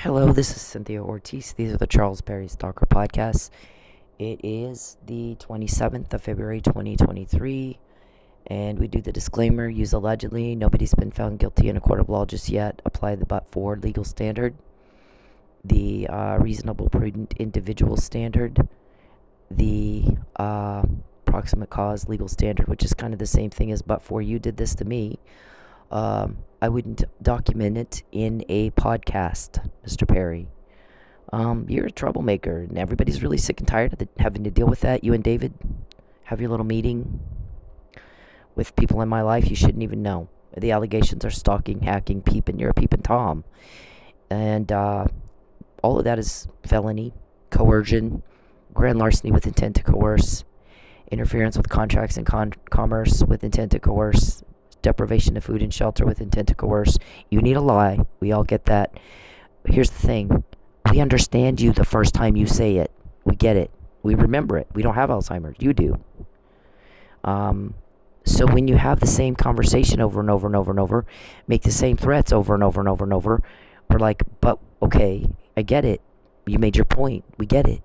Hello, this is Cynthia Ortiz. These are the Charles Perry Stalker podcasts. It is the 27th of February 2023, and we do the disclaimer: use allegedly. Nobody's been found guilty in a court of law just yet. Apply the but-for legal standard, the reasonable, prudent individual standard, the proximate cause legal standard, which is kind of the same thing as but-for you did this to me. I wouldn't document it in a podcast, Mr. Perry. You're a troublemaker, and everybody's really sick and tired of having to deal with that. You and David have your little meeting with people in my life you shouldn't even know. The allegations are stalking, hacking, peeping. You're a peeping Tom. And all of that is felony, coercion, grand larceny with intent to coerce, interference with contracts and commerce with intent to coerce, deprivation of food and shelter with intent to coerce. You need a lie. We all get that. Here's the thing. We understand you the first time you say it. We get it. We remember it. We don't have Alzheimer's. You do. So when you have the same conversation over and over and over and over, make the same threats over and over and over and over, we're like, but okay, I get it. You made your point. We get it.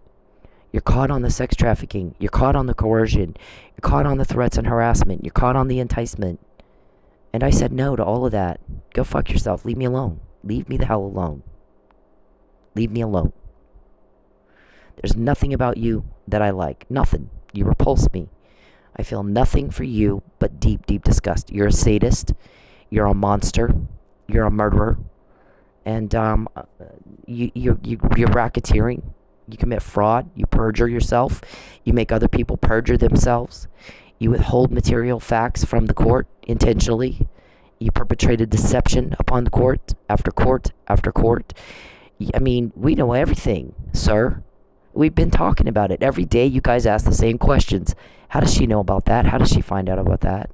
You're caught on the sex trafficking. You're caught on the coercion. You're caught on the threats and harassment. You're caught on the enticement. And I said no to all of that. Go fuck yourself. Leave me alone. Leave me the hell alone. Leave me alone. There's nothing about you that I like. Nothing. You repulse me. I feel nothing for you but deep, deep disgust. You're a sadist. You're a monster. You're a murderer. And you're racketeering. You commit fraud. You perjure yourself. You make other people perjure themselves. You withhold material facts from the court intentionally. You perpetrated deception upon the court after court after court. I mean, we know everything, sir. We've been talking about it. Every day you guys ask the same questions. How does she know about that? How does she find out about that?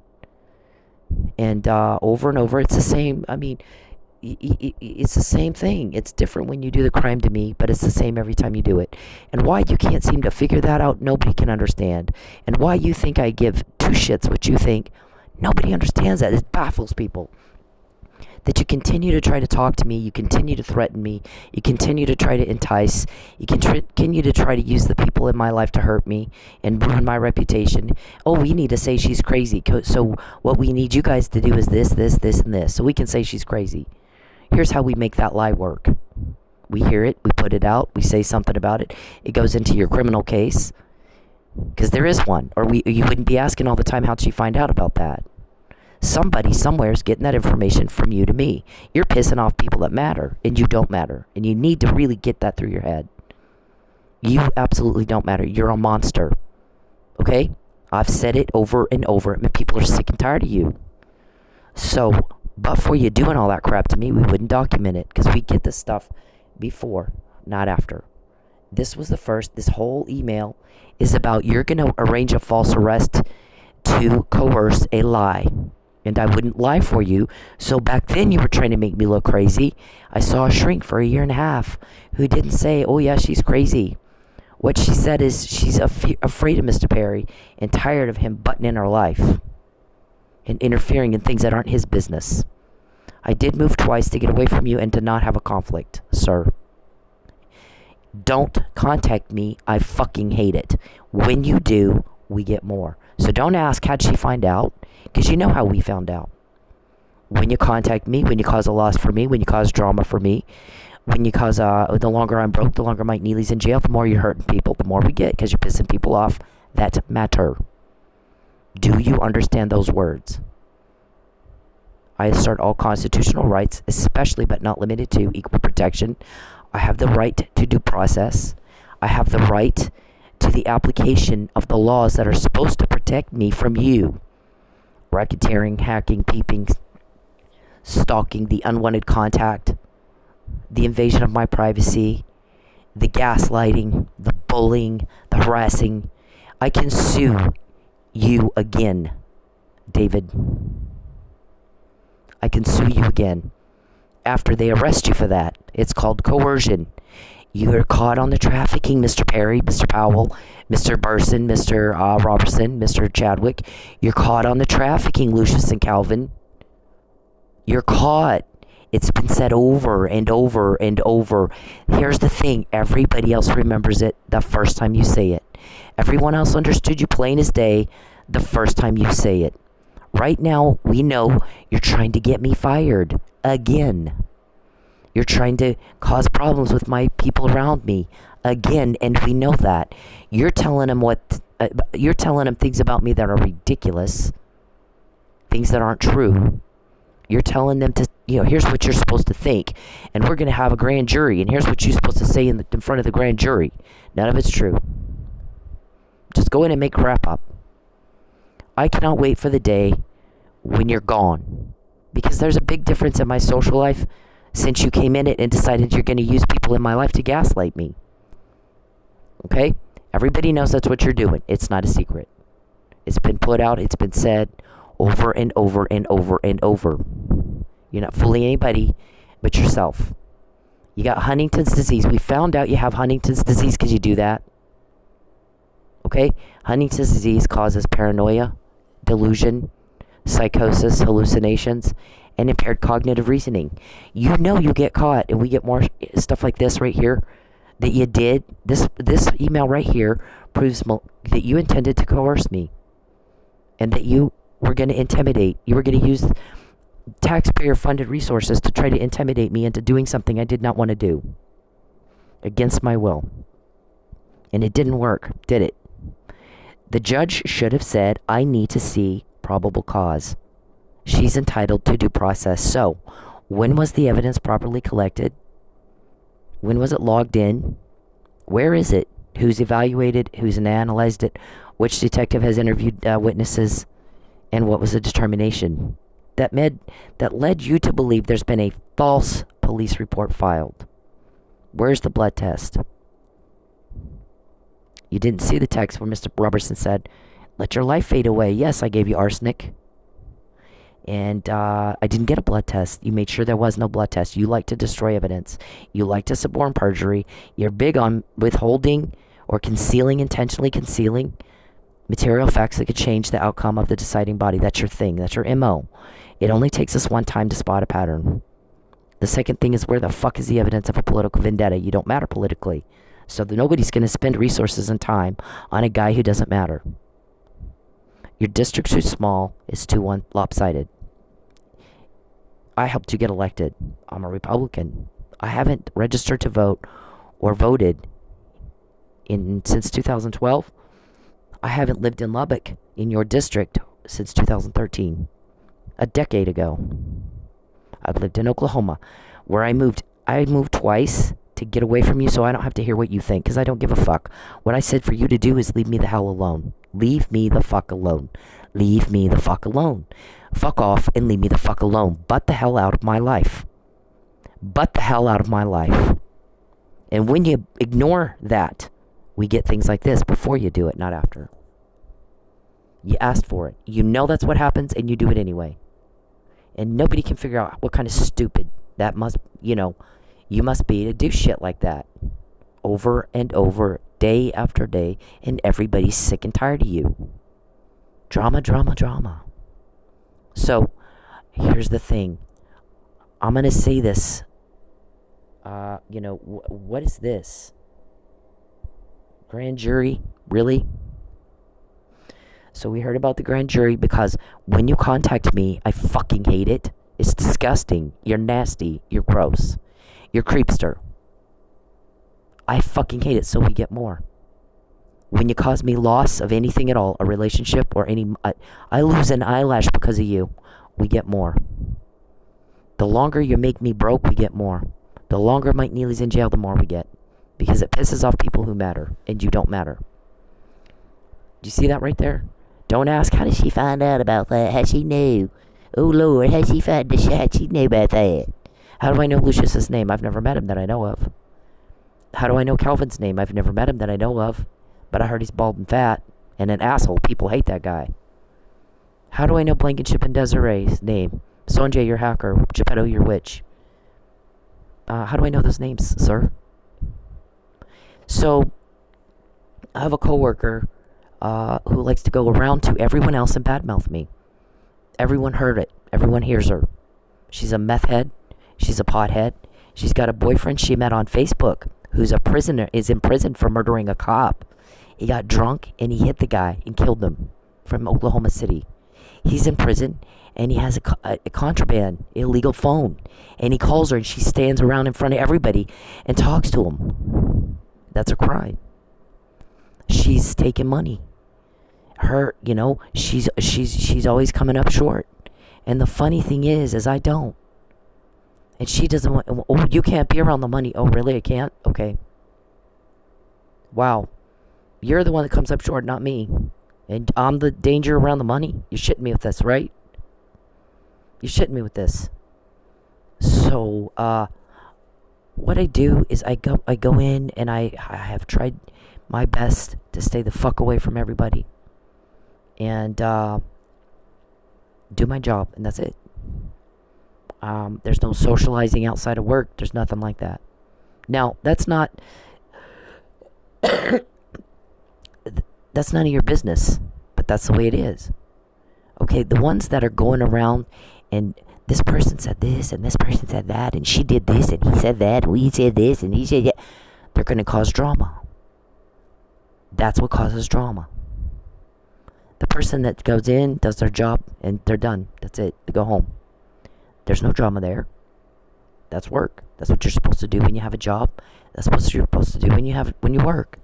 And over and over, it's the same. I mean, it's the same thing. It's different when you do the crime to me, but it's the same every time you do it. And why you can't seem to figure that out, nobody can understand. And why you think I give two shits what you think, nobody understands that. It baffles people. That you continue to try to talk to me, you continue to threaten me, you continue to try to entice, you continue to try to use the people in my life to hurt me and ruin my reputation. Oh, we need to say she's crazy. So what we need you guys to do is this, and this. So we can say she's crazy. Here's how we make that lie work. We hear it, we put it out, we say something about it. It goes into your criminal case, because there is one. Or you wouldn't be asking all the time, how'd she find out about that? Somebody somewhere is getting that information from you to me. You're pissing off people that matter, and you don't matter. And you need to really get that through your head. You absolutely don't matter. You're a monster. Okay? I've said it over and over, and people are sick and tired of you. So, but for you doing all that crap to me, we wouldn't document it, because we get this stuff before, not after. This was the first. This whole email is about you're going to arrange a false arrest to coerce a lie. And I wouldn't lie for you. So back then you were trying to make me look crazy. I saw a shrink for 1.5 years who didn't say, oh yeah, she's crazy. What she said is she's afraid of Mr. Perry and tired of him butting in her life and interfering in things that aren't his business. I did move twice to get away from you and to not have a conflict, sir. Don't contact me. I fucking hate it. When you do, we get more. So don't ask, how'd she find out? Because you know how we found out. When you contact me, when you cause a loss for me, when you cause drama for me, when you cause, the longer I'm broke, the longer Mike Neely's in jail, the more you're hurting people, the more we get, because you're pissing people off that matter. Do you understand those words? I assert all constitutional rights, especially but not limited to equal protection. I have the right to due process. I have the right to the application of the laws that are supposed to protect me from you. Racketeering, hacking, peeping, stalking, the unwanted contact, the invasion of my privacy, the gaslighting, the bullying, the harassing. I can sue you again, David. I can sue you again after they arrest you for that. It's called coercion. You are caught on the trafficking, Mr. Perry, Mr. Powell, Mr. Roberson, Mr. Roberson, Mr. Chadwick. You're caught on the trafficking, Lucious and Calvin. You're caught. It's been said over and over and over. Here's the thing. Everybody else remembers it the first time you say it. Everyone else understood you plain as day the first time you say it. Right now, we know you're trying to get me fired again. You're trying to cause problems with my people around me again, and we know that. You're telling them you're telling them things about me that are ridiculous, things that aren't true. You're telling them to, here's what you're supposed to think, and we're going to have a grand jury, and here's what you're supposed to say in front of the grand jury. None of it's true. Just go in and make crap up. I cannot wait for the day when you're gone, because there's a big difference in my social life since you came in it and decided you're going to use people in my life to gaslight me. Okay? Everybody knows that's what you're doing. It's not a secret. It's been put out. It's been said over and over and over and over. You're not fooling anybody but yourself. You got Huntington's disease. We found out you have Huntington's disease because you do that. Okay? Huntington's disease causes paranoia, delusion, psychosis, hallucinations, and impaired cognitive reasoning. You know you get caught, and we get more stuff like this right here that you did. This email right here proves that you intended to coerce me, and that you were going to intimidate. You were going to use taxpayer-funded resources to try to intimidate me into doing something I did not want to do against my will. And it didn't work, did it? The judge should have said, I need to see probable cause. She's entitled to due process. So, when was the evidence properly collected? When was it logged in? Where is it? Who's evaluated? Who's analyzed it? Which detective has interviewed witnesses? And what was the determination that led you to believe there's been a false police report filed? Where's the blood test? You didn't see the text where Mr. Roberson said, let your life fade away. Yes, I gave you arsenic. And I didn't get a blood test. You made sure there was no blood test. You like to destroy evidence. You like to suborn perjury. You're big on withholding or intentionally concealing material facts that could change the outcome of the deciding body. That's your thing. That's your MO. It only takes us one time to spot a pattern. The second thing is, where the fuck is the evidence of a political vendetta? You don't matter politically. So nobody's going to spend resources and time on a guy who doesn't matter. Your district's too small. It's too lopsided. I helped you get elected. I'm a Republican. I haven't registered to vote or voted since 2012. I haven't lived in Lubbock in your district since 2013. A decade ago. I've lived in Oklahoma, where I moved. I moved twice to get away from you so I don't have to hear what you think, because I don't give a fuck. What I said for you to do is leave me the hell alone. Leave me the fuck alone. Leave me the fuck alone. Fuck off and leave me the fuck alone. Butt the hell out of my life. Butt the hell out of my life. And when you ignore that, we get things like this before you do it, not after. You asked for it. You know that's what happens, and you do it anyway. And nobody can figure out what kind of stupid that you must be to do shit like that. Over and over, day after day, and everybody's sick and tired of you. Drama, drama, drama. So, here's the thing. I'm going to say this. What is this? Grand jury? Really? So we heard about the grand jury because when you contact me, I fucking hate it. It's disgusting. You're nasty. You're gross. You're creepster. I fucking hate it, so we get more. When you cause me loss of anything at all, a relationship or I lose an eyelash because of you, we get more. The longer you make me broke, we get more. The longer Mike Neely's in jail, the more we get. Because it pisses off people who matter, and you don't matter. Do you see that right there? Don't ask, how did she find out about that? How she knew? Oh, Lord, how she knew about that? How do I know Lucious's name? I've never met him that I know of. How do I know Calvin's name? I've never met him that I know of. But I heard he's bald and fat and an asshole. People hate that guy. How do I know Blankenship and Desiree's name? Sonjay, your hacker. Gipetto, your witch. How do I know those names, sir? So, I have a coworker who likes to go around to everyone else and badmouth me. Everyone heard it. Everyone hears her. She's a meth head, She's a pothead. She's got a boyfriend she met on Facebook who's a prisoner, is in prison for murdering a cop. He got drunk and he hit the guy and killed him from Oklahoma City. He's in prison and he has a contraband, illegal phone. And he calls her and she stands around in front of everybody and talks to him. That's a crime. She's taking money. She's always coming up short. And the funny thing is I don't. And she doesn't want, oh, you can't be around the money. Oh, really? I can't? Okay. Wow. You're the one that comes up short, not me. And I'm the danger around the money? You're shitting me with this, right? You're shitting me with this. So, what I do is I go in and I have tried my best to stay the fuck away from everybody. And, do my job, and that's it. There's no socializing outside of work. There's nothing like that. Now, that's not that's none of your business, but that's the way it is. Okay, the ones that are going around and this person said this and this person said that and she did this and he said that and we said this and he said that, they're going to cause drama. That's what causes drama. The person that goes in, does their job, and they're done. That's it. They go home. There's no drama there. That's work. That's what you're supposed to do when you have a job. That's what you're supposed to do when you work.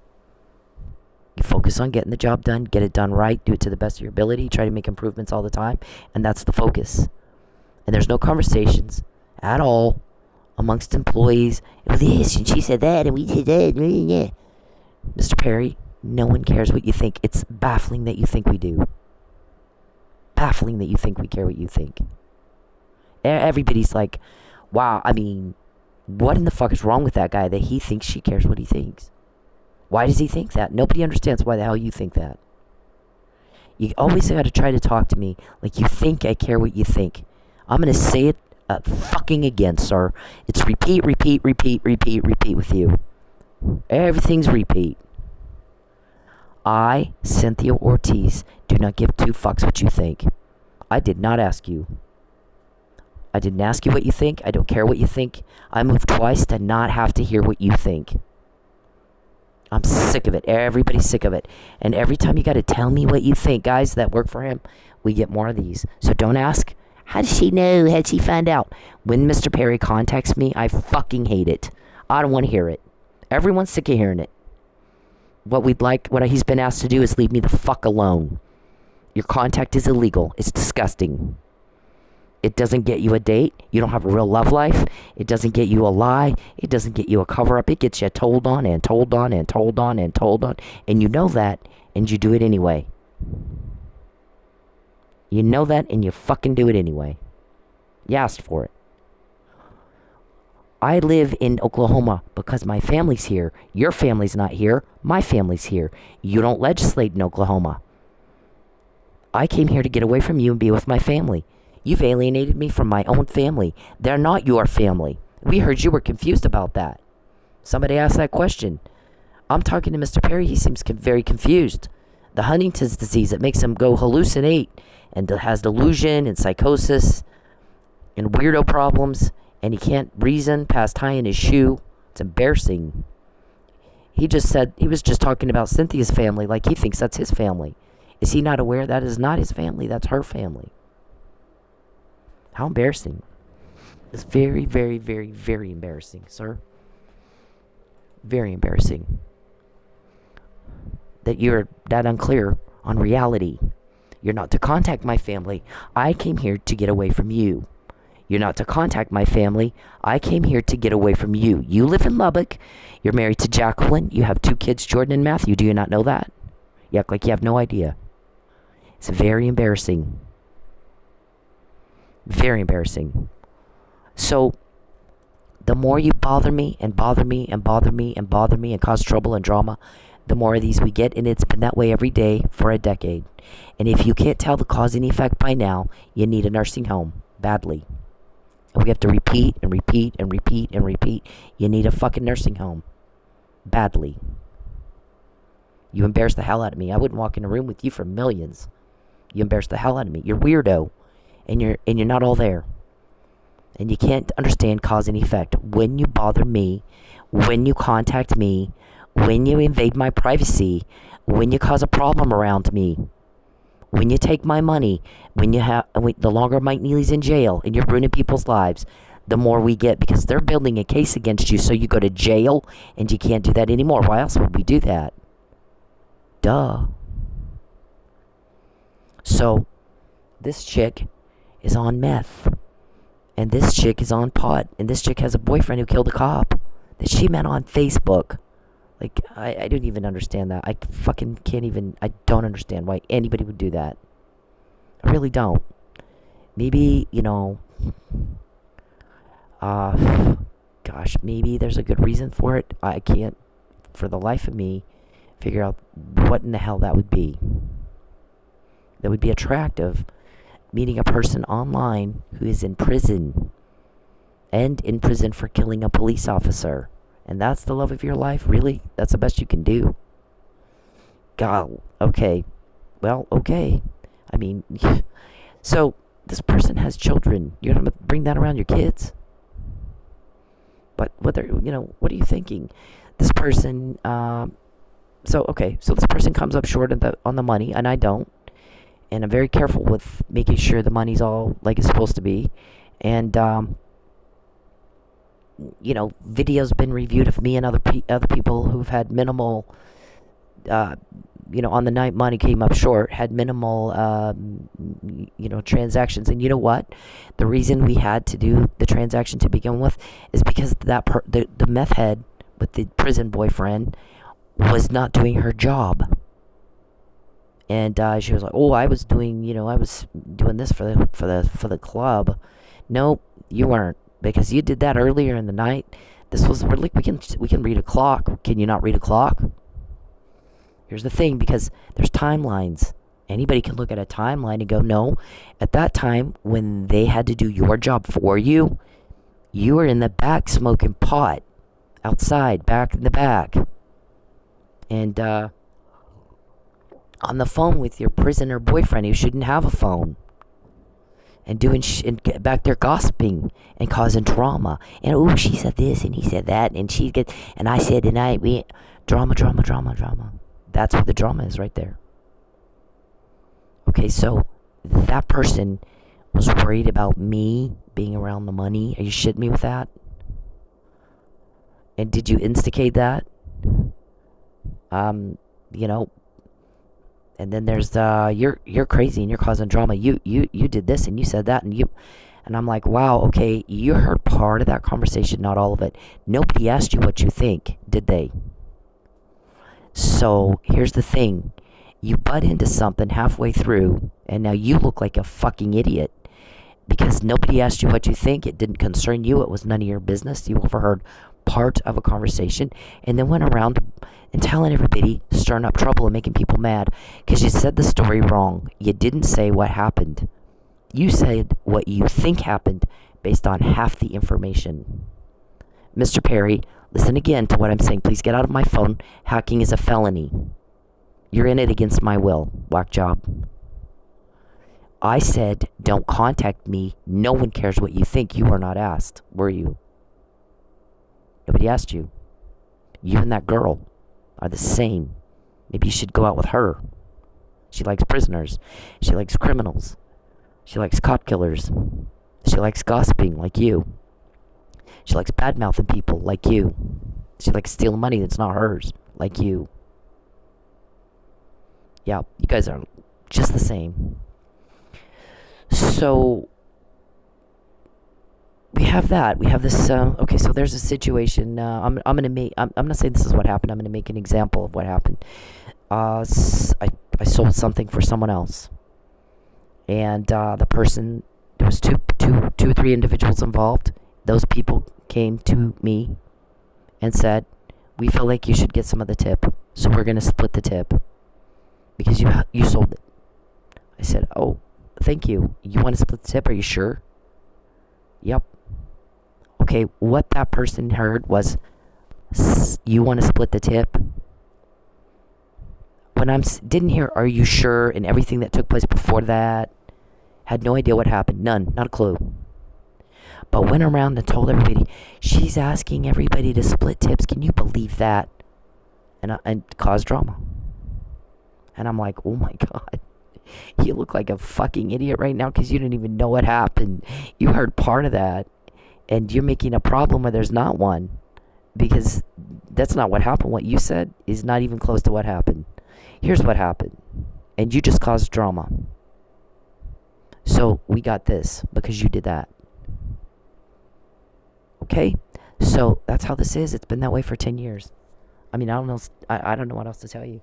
You focus on getting the job done, get it done right, do it to the best of your ability, try to make improvements all the time, and that's the focus. And there's no conversations at all amongst employees. Oh, this, and she said that, and we did that. Yeah. Mr. Perry, no one cares what you think. It's baffling that you think we do. Baffling that you think we care what you think. Everybody's like, wow, I mean, what in the fuck is wrong with that guy that he thinks she cares what he thinks? Why does he think that? Nobody understands why the hell you think that. You always got to try to talk to me like you think I care what you think. I'm going to say it fucking again, sir. It's repeat with you. Everything's repeat. I, Cynthia Ortiz, do not give two fucks what you think. I did not ask you. I didn't ask you what you think. I don't care what you think. I moved twice to not have to hear what you think. I'm sick of it. Everybody's sick of it. And every time you got to tell me what you think, guys that work for him, we get more of these. So don't ask, how does she know? How did she find out? When Mr. Perry contacts me, I fucking hate it. I don't want to hear it. Everyone's sick of hearing it. What he's been asked to do is leave me the fuck alone. Your contact is illegal. It's disgusting. It doesn't get you a date. You don't have a real love life. It doesn't get you a lie. It doesn't get you a cover-up. It gets you told on and told on and told on and told on. And you know that, and you do it anyway. You know that, and you fucking do it anyway. You asked for it. I live in Oklahoma because my family's here. Your family's not here. My family's here. You don't legislate in Oklahoma. I came here to get away from you and be with my family. You've alienated me from my own family. They're not your family. We heard you were confused about that. Somebody asked that question. I'm talking to Mr. Perry. He seems very confused. The Huntington's disease that makes him go hallucinate and has delusion and psychosis and weirdo problems, and he can't reason past tying his shoe. It's embarrassing. He was just talking about Cynthia's family like he thinks that's his family. Is he not aware that is not his family? That's her family. How embarrassing. It's very, very, very, very embarrassing, sir. Very embarrassing. That you're that unclear on reality. You're not to contact my family. I came here to get away from you. You're not to contact my family. I came here to get away from you. You live in Lubbock. You're married to Jacqueline. You have 2 kids, Jordan and Matthew. Do you not know that? You act like you have no idea. It's very embarrassing. Very embarrassing. So, the more you bother me and bother me and bother me and bother me and cause trouble and drama, the more of these we get, and it's been that way every day for a decade. And if you can't tell the cause and effect by now, you need a nursing home badly. And we have to repeat and repeat and repeat and repeat. You need a fucking nursing home badly. You embarrass the hell out of me. I wouldn't walk in a room with you for millions. You embarrass the hell out of me. You're weirdo. And you're not all there. And you can't understand cause and effect. When you bother me, when you contact me, when you invade my privacy, when you cause a problem around me, when you take my money, the longer Mike Neely's in jail and you're ruining people's lives, the more we get, because they're building a case against you so you go to jail and you can't do that anymore. Why else would we do that? Duh. So, this chick is on meth. And this chick is on pot. And this chick has a boyfriend who killed a cop that she met on Facebook. Like, I don't even understand that. I fucking can't even, I don't understand why anybody would do that. I really don't. Maybe, gosh, maybe there's a good reason for it. I can't, for the life of me, figure out what in the hell that would be. That would be attractive. Meeting a person online who is in prison. And in prison for killing a police officer. And that's the love of your life? Really? That's the best you can do? God, okay. Well, okay. I mean, so this person has children. You're going to bring that around your kids? But what are you thinking? This person, so this person comes up short on the money, and I don't. And I'm very careful with making sure the money's all like it's supposed to be. And, videos been reviewed of me and other people who've had minimal, on the night money came up short, had minimal, transactions. And you know what? The reason we had to do the transaction to begin with is because the meth head with the prison boyfriend was not doing her job. And she was like, "Oh, I was doing this for the club." No, you weren't, because you did that earlier in the night. We can read a clock. Can you not read a clock? Here's the thing, because there's timelines. Anybody can look at a timeline and go, "No, at that time when they had to do your job for you, you were in the back smoking pot outside, back in the back, and on the phone with your prisoner boyfriend who shouldn't have a phone, and doing and back there gossiping and causing drama. And oh, she said this and he said that, and and I said tonight drama. That's what the drama is right there. Okay, so that person was worried about me being around the money. Are you shitting me with that? And did you instigate that? And then there's you're crazy and you're causing drama. You did this and you said that, and I'm like, wow, okay, you heard part of that conversation, not all of it. Nobody asked you what you think, did they? So here's the thing. You butt into something halfway through, and now you look like a fucking idiot. Because nobody asked you what you think. It didn't concern you. It was none of your business. You overheard part of a conversation and then went around and telling everybody, stirring up trouble and making people mad because you said the story wrong. You didn't say what happened. You said what you think happened based on half the information. Mr. Perry, listen again to what I'm saying. Please get out of my phone. Hacking is a felony. You're in it against my will. Whack job. I said, don't contact me. No one cares what you think. You were not asked, were you? Nobody asked you. You and that girl are the same. Maybe you should go out with her. She likes prisoners. She likes criminals. She likes cop killers. She likes gossiping like you. She likes bad-mouthing people like you. She likes stealing money that's not hers like you. Yeah, you guys are just the same. So we have that. We have this. Okay, so there's a situation. I'm not saying this is what happened. I'm gonna make an example of what happened. I sold something for someone else, and the person, there was two or three individuals involved. Those people came to me and said, "We feel like you should get some of the tip, so we're gonna split the tip because you sold it." I said, "Oh, thank you. You want to split the tip? Are you sure?" Yep. Okay, what that person heard was, "You want to split the tip?" When didn't hear, "Are you sure?" and everything that took place before that, had no idea what happened. None. Not a clue. but went around and told everybody she's asking everybody to split tips. Can you believe that? And caused drama. And I'm like, oh my God. You look like a fucking idiot right now because you didn't even know what happened. You heard part of that. And you're making a problem where there's not one. Because that's not what happened. What you said is not even close to what happened. Here's what happened. And you just caused drama. So we got this because you did that. Okay? So that's how this is. It's been that way for 10 years. I mean, I don't know. I don't know what else to tell you.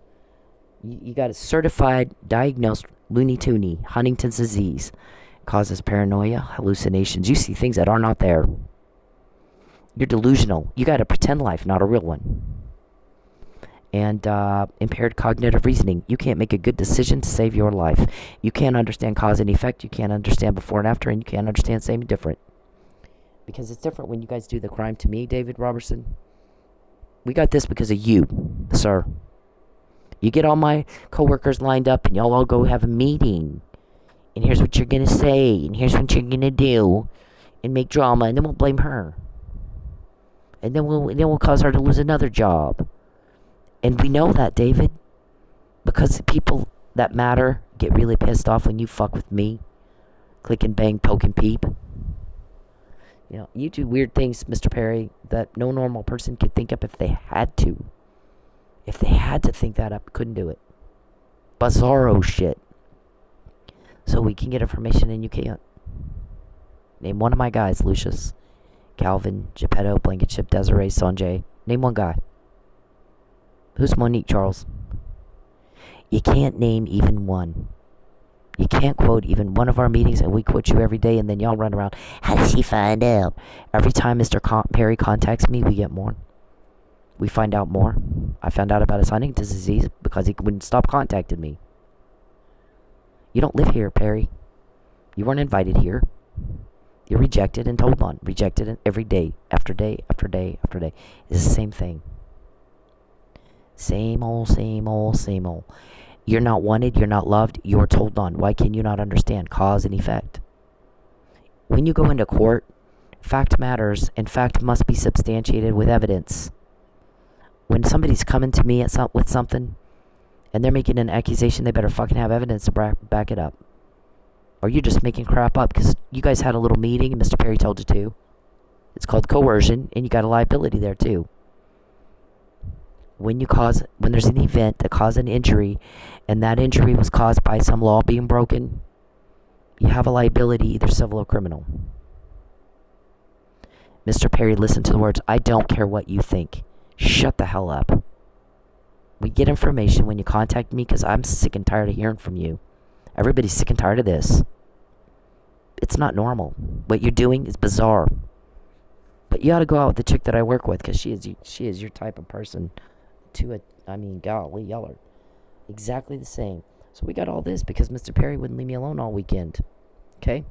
You got a certified, diagnosed Looney Tooney, Huntington's disease. Causes paranoia, hallucinations. You see things that are not there. You're delusional. You got a pretend life, not a real one. And impaired cognitive reasoning. You can't make a good decision to save your life. You can't understand cause and effect. You can't understand before and after, and you can't understand same and different. Because it's different when you guys do the crime to me, David Roberson. We got this because of you, sir. You get all my coworkers lined up, and y'all all go have a meeting. And here's what you're going to say, and here's what you're going to do, and make drama, and then we'll blame her. And then we'll cause her to lose another job. And we know that, David. Because the people that matter get really pissed off when you fuck with me. Click and bang, poke and peep. You know, you do weird things, Mr. Perry, that no normal person could think up if they had to. If they had to think that up, couldn't do it. Bizarro shit. So we can get information and you can't. Name one of my guys, Lucious, Calvin, Gipetto, Blankenship, Desiree, Sonjay. Name one guy. Who's Monique, Charles? You can't name even one. You can't quote even one of our meetings, and we quote you every day, and then y'all run around. How did she find out? Every time Mr. Perry contacts me, we get more. We find out more. I found out about his Huntington's disease because he wouldn't stop contacting me. You don't live here, Perry. You weren't invited here. You're rejected and told on. Rejected every day, after day, after day, after day. It's the same thing. Same old, same old, same old. You're not wanted, you're not loved, you're told on. Why can you not understand cause and effect? When you go into court, fact matters, and fact must be substantiated with evidence. When somebody's coming to me with something, and they're making an accusation, they better fucking have evidence to back it up. Or you're just making crap up, because you guys had a little meeting, and Mr. Perry told you to. It's called coercion, and you got a liability there, too. When there's an event that caused an injury, and that injury was caused by some law being broken, you have a liability, either civil or criminal. Mr. Perry, listen to the words. I don't care what you think. Shut the hell up. We get information when you contact me because I'm sick and tired of hearing from you. Everybody's sick and tired of this. It's not normal. What you're doing is bizarre. But you ought to go out with the chick that I work with because she is your type of person. Golly, y'all are exactly the same. So we got all this because Mr. Perry wouldn't leave me alone all weekend. Okay?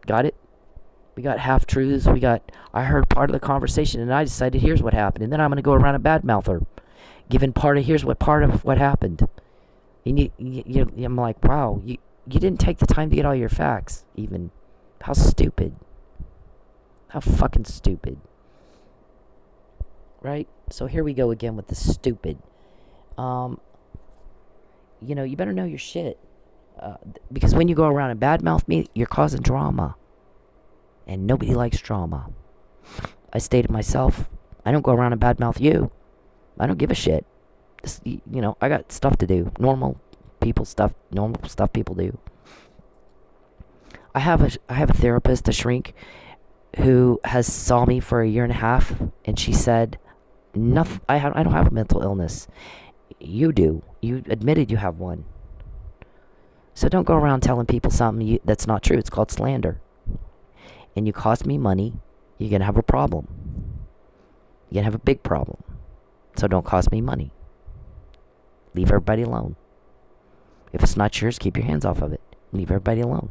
Got it? We got half-truths. I heard part of the conversation and I decided here's what happened. And then I'm going to go around and badmouth her. Giving part of what happened. And I'm like, wow, you didn't take the time to get all your facts, even. How stupid. How fucking stupid. Right? So here we go again with the stupid. You better know your shit. Because when you go around and badmouth me, you're causing drama. And nobody likes drama. I stated myself, I don't go around and badmouth you. I don't give a shit. I got stuff to do. Normal stuff people do. I have a therapist, a shrink, who has saw me for a year and a half, and she said, "Nothing. I don't have a mental illness. You do. You admitted you have one. So don't go around telling people something that's not true. It's called slander. And you cost me money, you're gonna have a problem. You're gonna have a big problem. So don't cost me money. Leave everybody alone. If it's not yours, keep your hands off of it. Leave everybody alone.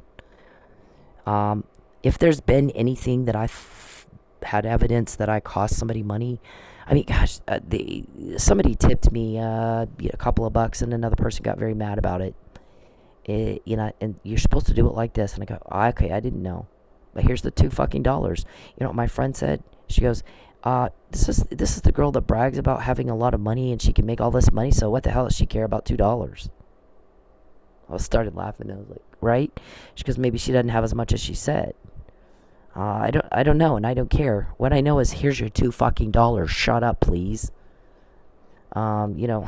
If there's been anything that I've had evidence that I cost somebody money, somebody tipped me a couple of bucks and another person got very mad about it. And you're supposed to do it like this. And I go, okay, I didn't know. But here's the $2 fucking. You know what my friend said? She goes, this is the girl that brags about having a lot of money and she can make all this money. So what the hell does she care about $2? I started laughing. I was like, right? She goes, maybe she doesn't have as much as she said. I don't know, and I don't care. What I know is, here's your $2 fucking. Shut up, please. You know,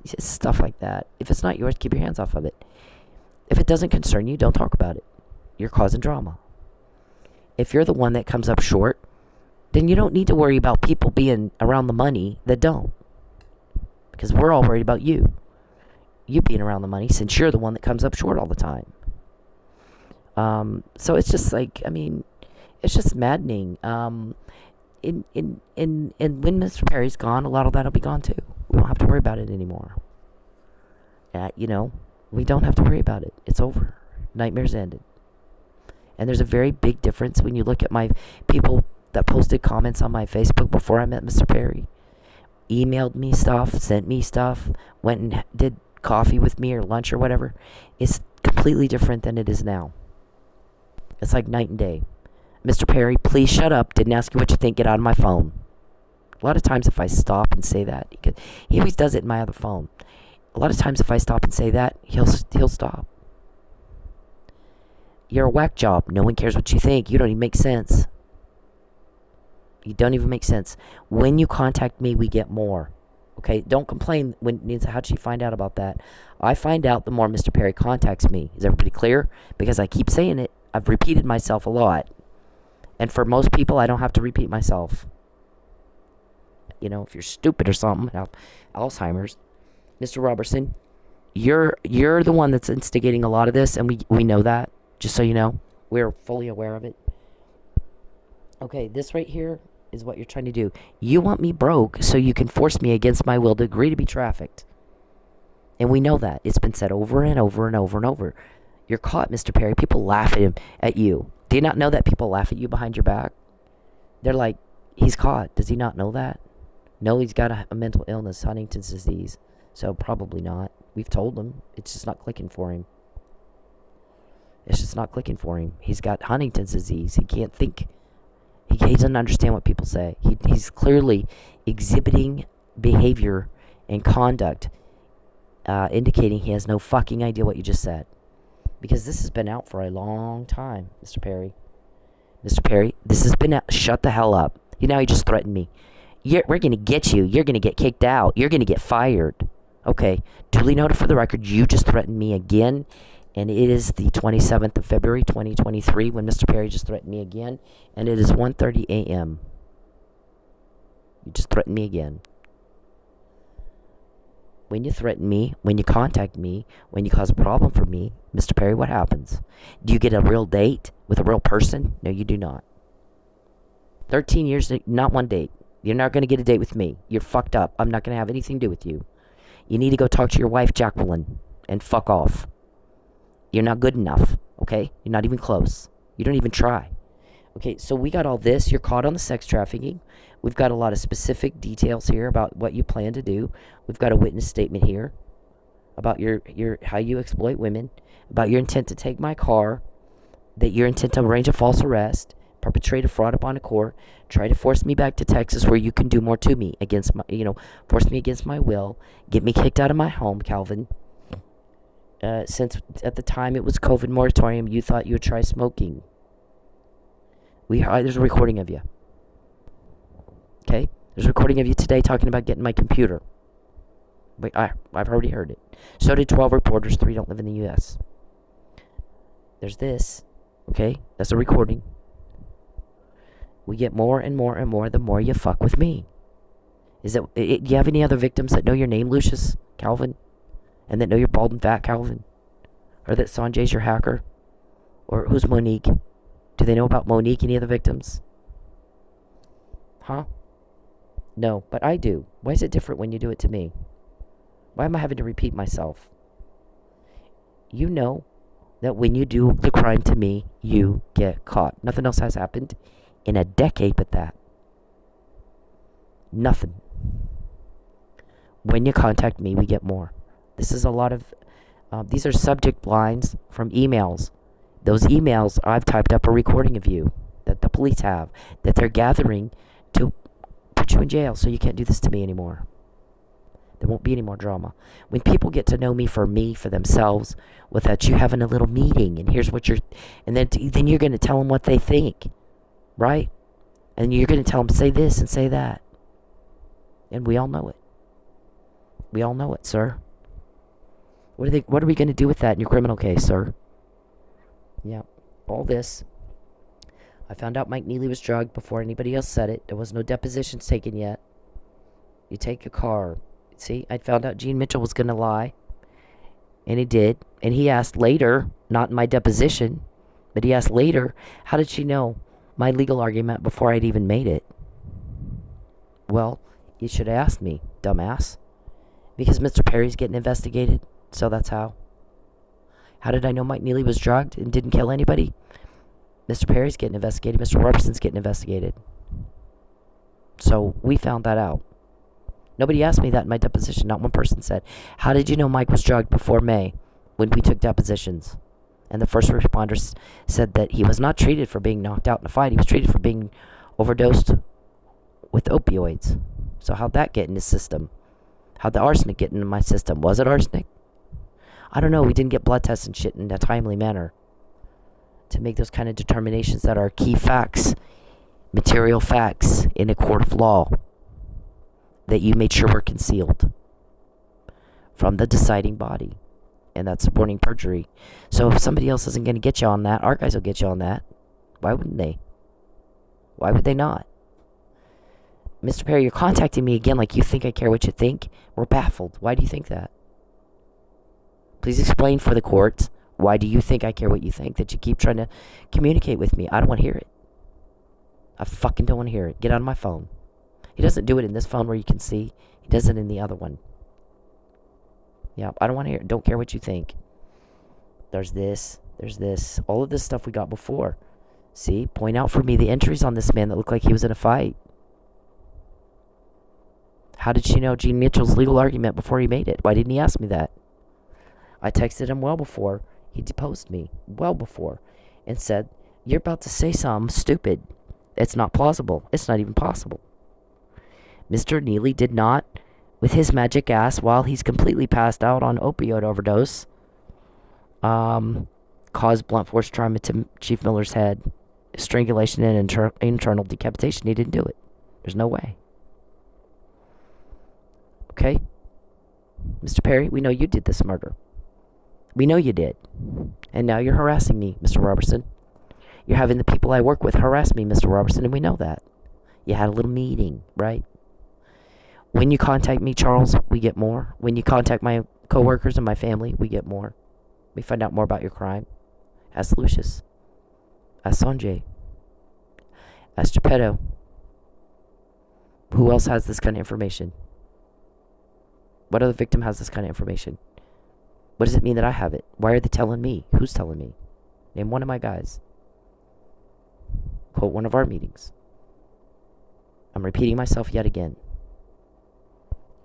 stuff like that. If it's not yours, keep your hands off of it. If it doesn't concern you, don't talk about it. You're causing drama. If you're the one that comes up short, then you don't need to worry about people being around the money that don't. Because we're all worried about you. You being around the money, since you're the one that comes up short all the time. So it's just like, I mean, it's just maddening. And when Mr. Perry's gone, a lot of that'll be gone too. We won't have to worry about it anymore. You know, we don't have to worry about it. It's over. Nightmares ended. And there's a very big difference when you look at my people that posted comments on my Facebook before I met Mr. Perry. Emailed me stuff, sent me stuff, went and did coffee with me or lunch or whatever. It's completely different than it is now. It's like night and day. Mr. Perry, please shut up. Didn't ask you what you think. Get out of my phone. A lot of times if I stop and say that, he always does it in my other phone. A lot of times if I stop and say that, he'll stop. You're a whack job. No one cares what you think. You don't even make sense. You don't even make sense. When you contact me, we get more. Okay? Don't complain when how'd she find out about that? I find out the more Mr. Perry contacts me. Is everybody clear? Because I keep saying it. I've repeated myself a lot. And for most people, I don't have to repeat myself. You know, if you're stupid or something, Alzheimer's. Mr. Roberson, you're the one that's instigating a lot of this, and we know that. Just so you know, we're fully aware of it. Okay, this right here is what you're trying to do. You want me broke so you can force me against my will to agree to be trafficked. And we know that. It's been said over and over and over and over. You're caught, Mr. Perry. People laugh at you. Do you not know that people laugh at you behind your back? They're like, he's caught. Does he not know that? No, he's got a mental illness, Huntington's disease. So probably not. We've told him. It's just not clicking for him. It's just not clicking for him. He's got Huntington's disease. He can't think. He doesn't understand what people say. He's clearly exhibiting behavior and conduct indicating he has no fucking idea what you just said. Because this has been out for a long time, Mr. Perry. Mr. Perry, this has been out. Shut the hell up. You know, he just threatened me. We're going to get you. You're going to get kicked out. You're going to get fired. Okay. Duly noted for the record, you just threatened me again. And it is the 27th of February, 2023, when Mr. Perry just threatened me again. And it is 1:30 a.m. You just threatened me again. When you threaten me, when you contact me, when you cause a problem for me, Mr. Perry, what happens? Do you get a real date with a real person? No, you do not. 13 years, not one date. You're not going to get a date with me. You're fucked up. I'm not going to have anything to do with you. You need to go talk to your wife, Jacqueline, and fuck off. You're not good enough, okay? You're not even close. You don't even try. Okay, so we got all this. You're caught on the sex trafficking. We've got a lot of specific details here about what you plan to do. We've got a witness statement here about your how you exploit women, about your intent to take my car, that your intent to arrange a false arrest, perpetrate a fraud upon a court, try to force me back to Texas where you can do more to me against my, force me against my will, get me kicked out of my home, Calvin. Since at the time it was COVID moratorium, you thought you would try smoking. There's a recording of you. Okay? There's a recording of you today talking about getting my computer. Wait, I've already heard it. So did 12 reporters, 3 don't live in the U.S. There's this. Okay? That's a recording. We get more and more and more the more you fuck with me. Do you have any other victims that know your name, Lucious, Calvin? And that know you're bald and fat, Calvin? Or that Sonjay's your hacker? Or who's Monique? Do they know about Monique, any of the victims? Huh? No, but I do. Why is it different when you do it to me? Why am I having to repeat myself? You know that when you do the crime to me, you get caught. Nothing else has happened in a decade but that. Nothing. When you contact me, we get more. This is a lot of, these are subject lines from emails. Those emails, I've typed up a recording of you that the police have, that they're gathering to put you in jail so you can't do this to me anymore. There won't be any more drama. When people get to know me, for themselves, without you having a little meeting, and here's what you're, and then you're going to tell them what they think, right? And you're going to tell them, say this and say that. And we all know it. We all know it, sir. What are we going to do with that in your criminal case, sir? Yeah, all this. I found out Mike Neely was drugged before anybody else said it. There was no depositions taken yet. You take your car. See, I found out Gene Mitchell was going to lie. And he did. And he asked later, not in my deposition, but he asked later, how did she know my legal argument before I'd even made it? Well, you should have asked me, dumbass. Because Mr. Perry's getting investigated, so that's how. How did I know Mike Neely was drugged and didn't kill anybody? Mr. Perry's getting investigated. Mr. Roberson's getting investigated. So we found that out. Nobody asked me that in my deposition. Not one person said, how did you know Mike was drugged before May when we took depositions? And the first responders said that he was not treated for being knocked out in a fight. He was treated for being overdosed with opioids. So how'd that get in his system? How'd the arsenic get into my system? Was it arsenic? I don't know. We didn't get blood tests and shit in a timely manner to make those kind of determinations that are key facts, material facts in a court of law that you made sure were concealed from the deciding body. And that's supporting perjury. So if somebody else isn't going to get you on that, our guys will get you on that. Why wouldn't they? Why would they not? Mr. Perry, you're contacting me again like you think I care what you think. We're baffled. Why do you think that? Please explain for the courts. Why do you think I care what you think? That you keep trying to communicate with me. I don't want to hear it. I fucking don't want to hear it. Get out of my phone. He doesn't do it in this phone where you can see. He does it in the other one. Yeah, I don't want to hear it. Don't care what you think. There's this. There's this. All of this stuff we got before. See? Point out for me the entries on this man that looked like he was in a fight. How did she know Gene Mitchell's legal argument before he made it? Why didn't he ask me that? I texted him well before he deposed me. Well before. And said, you're about to say something stupid. It's not plausible. It's not even possible. Mr. Neely did not, with his magic ass, while he's completely passed out on opioid overdose, cause blunt force trauma to Chief Miller's head, strangulation, and internal decapitation. He didn't do it. There's no way. Okay? Mr. Perry, we know you did this murder. We know you did. And now you're harassing me, Mr. Roberson. You're having the people I work with harass me, Mr. Roberson, and we know that. You had a little meeting, right? When you contact me, Charles, we get more. When you contact my coworkers and my family, we get more. We find out more about your crime. Ask Lucious. Ask Sonjay. Ask Gipetto. Who else has this kind of information? What other victim has this kind of information? What does it mean that I have it? Why are they telling me? Who's telling me? Name one of my guys. Quote one of our meetings. I'm repeating myself yet again.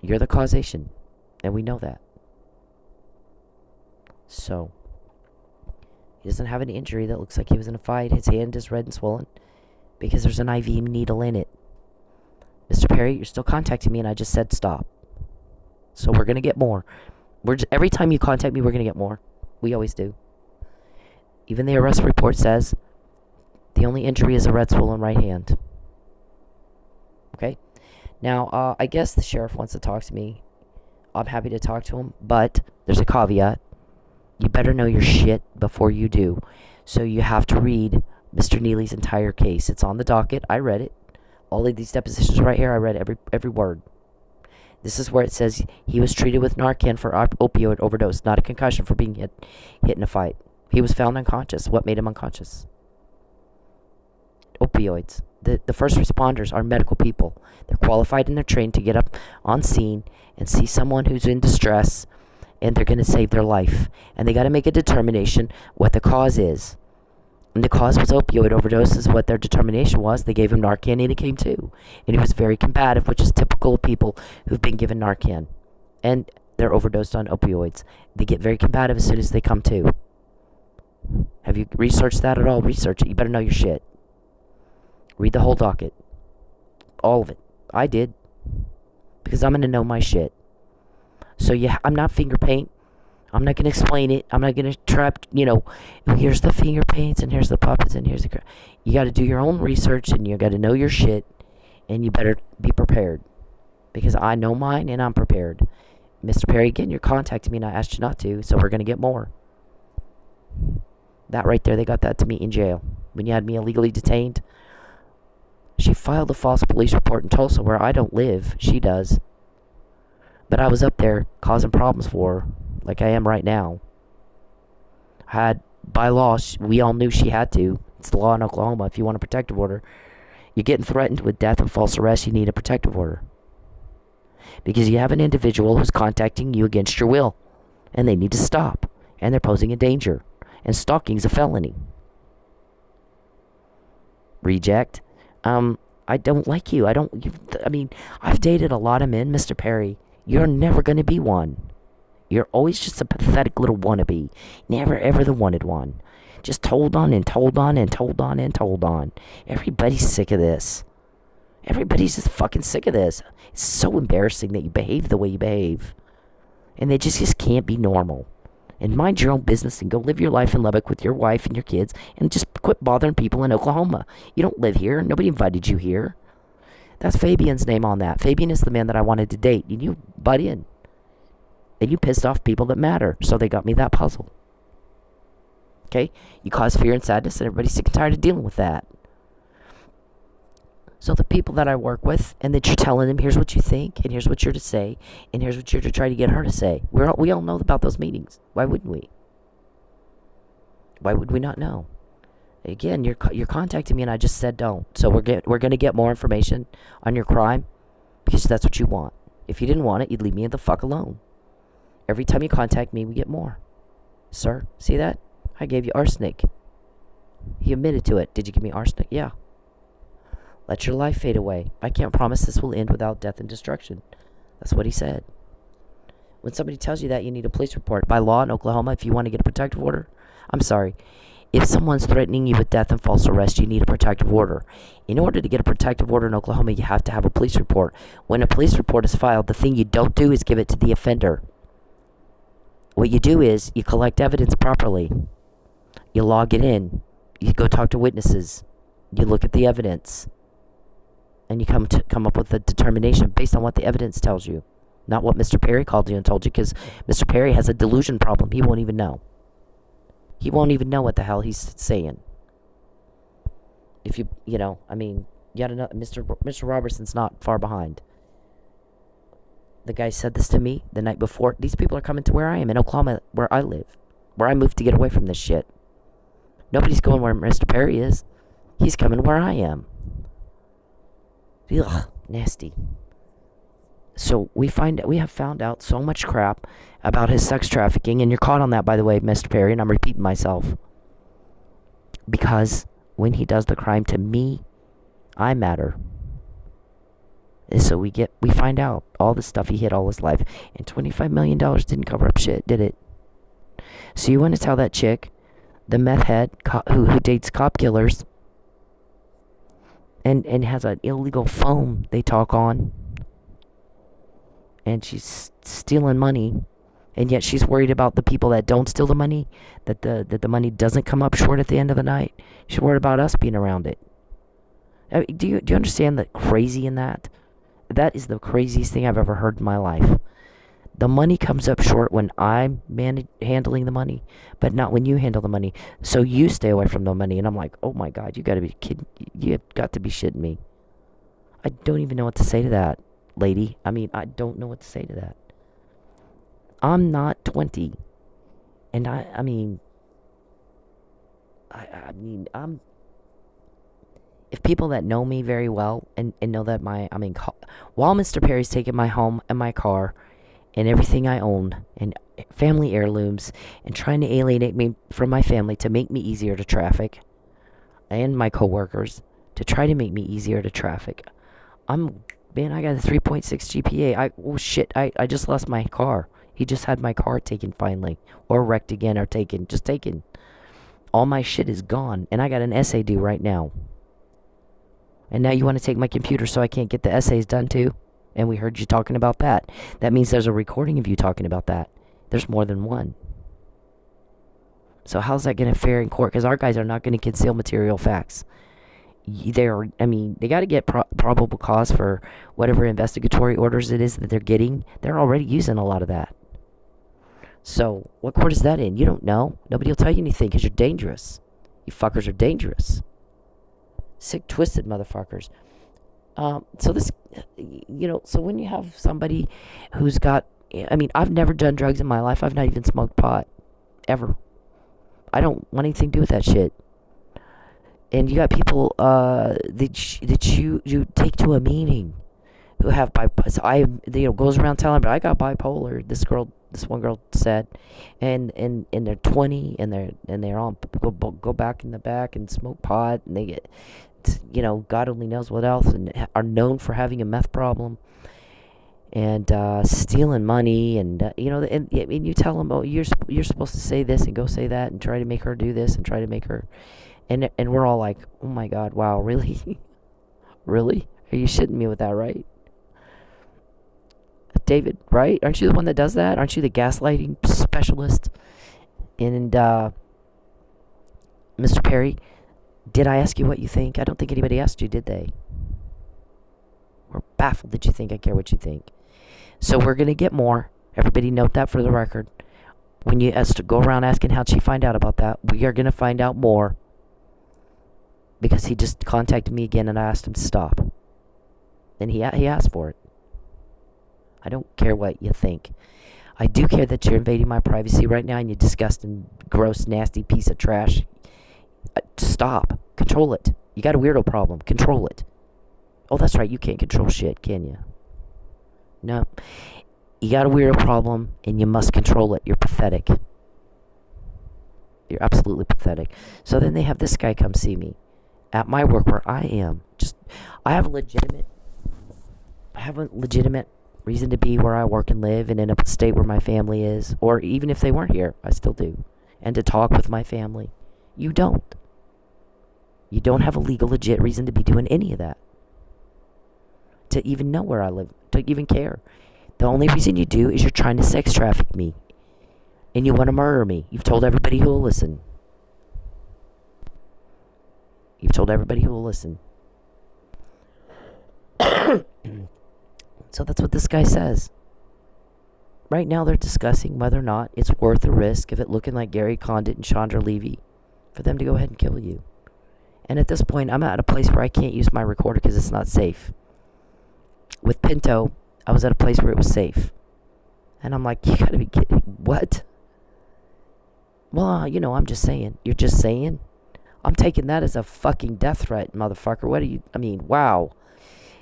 You're the causation, and we know that. So, he doesn't have an injury that looks like he was in a fight. His hand is red and swollen because there's an IV needle in it. Mr. Perry, you're still contacting me, and I just said stop. So we're going to get more. Every time you contact me, we're going to get more. We always do. Even the arrest report says the only injury is a red swollen right hand. Okay? Now, I guess the sheriff wants to talk to me. I'm happy to talk to him, but there's a caveat. You better know your shit before you do. So you have to read Mr. Neely's entire case. It's on the docket. I read it. All of these depositions right here, I read every word. This is where it says he was treated with Narcan for opioid overdose, not a concussion for being hit in a fight. He was found unconscious. What made him unconscious? Opioids. The first responders are medical people. They're qualified and they're trained to get up on scene and see someone who's in distress, and they're going to save their life. And they got to make a determination what the cause is. And the cause was opioid overdose is what their determination was. They gave him Narcan and he came to. And he was very combative, which is typical of people who've been given Narcan. And they're overdosed on opioids. They get very combative as soon as they come to. Have you researched that at all? Research it. You better know your shit. Read the whole docket. All of it. I did. Because I'm going to know my shit. So yeah, I'm not finger paint. I'm not going to explain it. I'm not going to trap, here's the finger paints and here's the puppets and here's the... You got to do your own research and you got to know your shit. And you better be prepared. Because I know mine and I'm prepared. Mr. Perry, again, you're contacting me and I asked you not to. So we're going to get more. That right there, they got that to me in jail. When you had me illegally detained. She filed a false police report in Tulsa where I don't live. She does. But I was up there causing problems for her. Like I am right now. By law, we all knew she had to. It's the law in Oklahoma. If you want a protective order, you're getting threatened with death and false arrest, you need a protective order. Because you have an individual who's contacting you against your will. And they need to stop. And they're posing a danger. And stalking's a felony. Reject. I don't like you. I've dated a lot of men, Mr. Perry. You're never going to be one. You're always just a pathetic little wannabe. Never ever the wanted one. Just told on and told on and told on and told on. Everybody's sick of this. Everybody's just fucking sick of this. It's so embarrassing that you behave the way you behave. And they just can't be normal. And mind your own business and go live your life in Lubbock with your wife and your kids and just quit bothering people in Oklahoma. You don't live here. Nobody invited you here. That's Fabian's name on that. Fabian is the man that I wanted to date. And you butt in. And you pissed off people that matter. So they got me that puzzle. Okay? You cause fear and sadness and everybody's sick and tired of dealing with that. So the people that I work with, and that you're telling them, here's what you think, and here's what you're to say, and here's what you're to try to get her to say. We all know about those meetings. Why wouldn't we? Why would we not know? Again, you're contacting me, and I just said don't. So we're going to get more information on your crime, because that's what you want. If you didn't want it, you'd leave me the fuck alone. Every time you contact me, we get more. Sir, see that? I gave you arsenic. He admitted to it. Did you give me arsenic? Yeah. Let your life fade away. I can't promise this will end without death and destruction. That's what he said. When somebody tells you that, you need a police report. By law in Oklahoma, if you want to get a protective order, I'm sorry. If someone's threatening you with death and false arrest, you need a protective order. In order to get a protective order in Oklahoma, you have to have a police report. When a police report is filed, the thing you don't do is give it to the offender. What you do is you collect evidence properly. You log it in. You go talk to witnesses. You look at the evidence. And you come up with a determination based on what the evidence tells you. Not what Mr. Perry called you and told you, because Mr. Perry has a delusion problem. He won't even know. He won't even know what the hell he's saying. If you know, Mr. Roberson's not far behind. The guy said this to me the night before. These people are coming to where I am in Oklahoma, where I live. Where I moved to get away from this shit. Nobody's going where Mr. Perry is. He's coming where I am. Ugh, nasty. So we have found out so much crap about his sex trafficking, and you're caught on that, by the way, Mr. Perry, and I'm repeating myself. Because when he does the crime to me, I matter. And so we find out all the stuff he hid all his life, and $25 million didn't cover up shit, did it? So you want to tell that chick, the meth head who dates cop killers, and has an illegal phone they talk on, and she's stealing money, and yet she's worried about the people that don't steal the money, that the money doesn't come up short at the end of the night. She's worried about us being around it. I mean, do you understand the crazy in that? That is the craziest thing I've ever heard in my life. The money comes up short when I'm handling the money, but not when you handle the money. So you stay away from the money. And I'm like, oh my God, you got to be kidding. You got to be shitting me. I don't even know what to say to that, lady. I don't know what to say to that. I'm not 20. And I'm... If people that know me very well and know that while Mr. Perry's taking my home and my car and everything I own and family heirlooms and trying to alienate me from my family to make me easier to traffic and my coworkers to try to make me easier to traffic. I got a 3.6 GPA. I just lost my car. He just had my car taken finally, or wrecked again, or taken. All my shit is gone, and I got an essay due right now. And now you want to take my computer so I can't get the essays done too? And we heard you talking about that. That means there's a recording of you talking about that. There's more than one. So how's that going to fare in court? Because our guys are not going to conceal material facts. They got to get probable cause for whatever investigatory orders it is that they're getting. They're already using a lot of that. So what court is that in? You don't know. Nobody will tell you anything because you're dangerous. You fuckers are dangerous. Sick, twisted motherfuckers. So when you have somebody who's got, I've never done drugs in my life. I've not even smoked pot. Ever. I don't want anything to do with that shit. And you got people that you take to a meeting who have bipolar. So goes around telling them, I got bipolar. This one girl said, and they're 20 and they're on go back in the back and smoke pot, and they get, God only knows what else, and are known for having a meth problem and stealing money, and you tell them, oh, you're supposed to say this and go say that and try to make her do this and try to make her, and we're all like, oh my God, wow, really? Really? Are you shitting me with that, right? David, right? Aren't you the one that does that? Aren't you the gaslighting specialist? And Mr. Perry, did I ask you what you think? I don't think anybody asked you, did they? We're baffled that you think I care what you think. So we're going to get more. Everybody note that for the record. When you go around asking how'd she find out about that, we are going to find out more. Because he just contacted me again and I asked him to stop. And he asked for it. I don't care what you think. I do care that you're invading my privacy right now and you disgusting, gross, nasty piece of trash. Stop. Control it. You got a weirdo problem. Control it. Oh, that's right. You can't control shit, can you? No. You got a weirdo problem and you must control it. You're pathetic. You're absolutely pathetic. So then they have this guy come see me at my work where I am. I have a legitimate reason to be where I work and live and in a state where my family is. Or even if they weren't here, I still do. And to talk with my family. You don't. You don't have a legal, legit reason to be doing any of that. To even know where I live. To even care. The only reason you do is you're trying to sex traffic me. And you want to murder me. You've told everybody who will listen. You've told everybody who will listen. So that's what this guy says. Right now they're discussing whether or not it's worth the risk of it looking like Gary Condit and Chandra Levy for them to go ahead and kill you. And at this point, I'm at a place where I can't use my recorder because it's not safe. With Pinto, I was at a place where it was safe. And I'm like, you gotta be kidding. What? Well, I'm just saying. You're just saying? I'm taking that as a fucking death threat, motherfucker. Wow.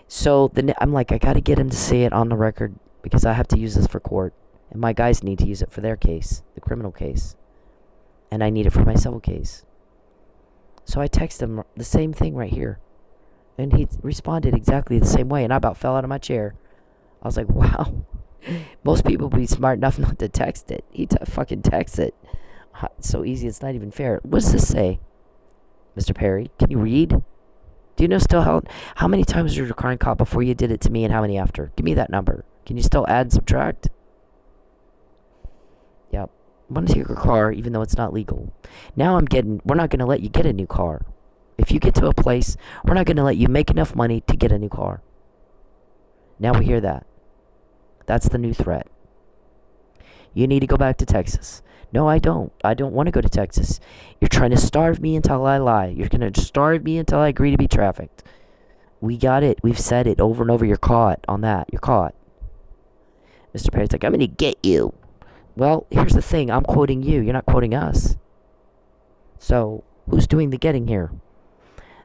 So then I'm like, I got to get him to say it on the record because I have to use this for court. And my guys need to use it for their case, the criminal case. And I need it for my civil case. So I text him the same thing right here. And he responded exactly the same way. And I about fell out of my chair. I was like, wow. Most people would be smart enough not to text it. He fucking texts it. It's so easy, it's not even fair. What does this say? Mr. Perry, can you read? Do you know still how many times were you crime caught before you did it to me and how many after? Give me that number. Can you still add and subtract? Yep. I want to take your car even though it's not legal. Now we're not going to let you get a new car. If you get to a place, we're not going to let you make enough money to get a new car. Now we hear that. That's the new threat. You need to go back to Texas. No, I don't. I don't want to go to Texas. You're trying to starve me until I lie. You're going to starve me until I agree to be trafficked. We got it. We've said it over and over. You're caught on that. You're caught. Mr. Perry's like, I'm going to get you. Well, here's the thing. I'm quoting you. You're not quoting us. So, who's doing the getting here?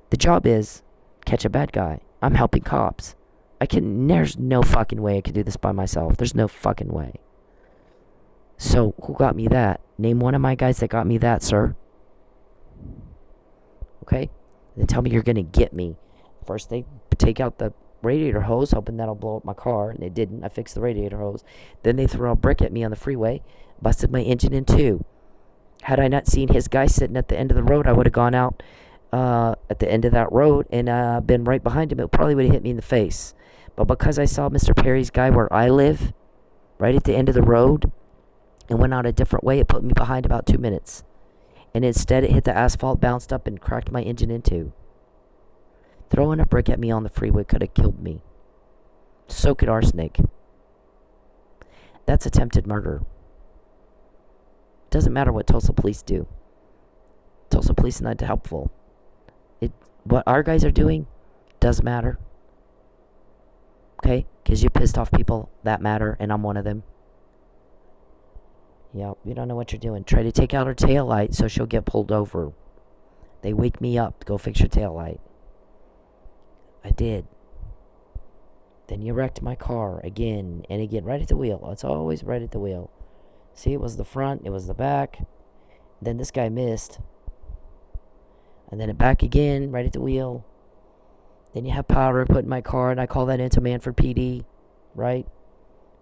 The job is catch a bad guy. I'm helping cops. There's no fucking way I could do this by myself. There's no fucking way. So, who got me that? Name one of my guys that got me that, sir. Okay? Then tell me you're going to get me. First, they take out the radiator hose, hoping that'll blow up my car, and it didn't. I fixed the radiator hose. Then they threw a brick at me on the freeway, busted my engine in two. Had I not seen his guy sitting at the end of the road, I would have gone out at the end of that road and been right behind him. It probably would have hit me in the face. But because I saw Mr. Perry's guy where I live, right at the end of the road, and went out a different way, it put me behind about 2 minutes. And instead, it hit the asphalt, bounced up, and cracked my engine in two. Throwing a brick at me on the freeway could have killed me. So could arsenic. That's attempted murder. Doesn't matter what Tulsa police do. Tulsa police are not helpful. What our guys are doing does matter. Okay? Because you pissed off people that matter, and I'm one of them. Yeah, you don't know what you're doing. Try to take out her tail light so she'll get pulled over. They wake me up. Go fix your tail light. I did. Then you wrecked my car again and again. Right at the wheel. It's always right at the wheel. See, it was the front. It was the back. Then this guy missed. And then it back again. Right at the wheel. Then you have powder put in my car. And I call that into Manford PD. Right?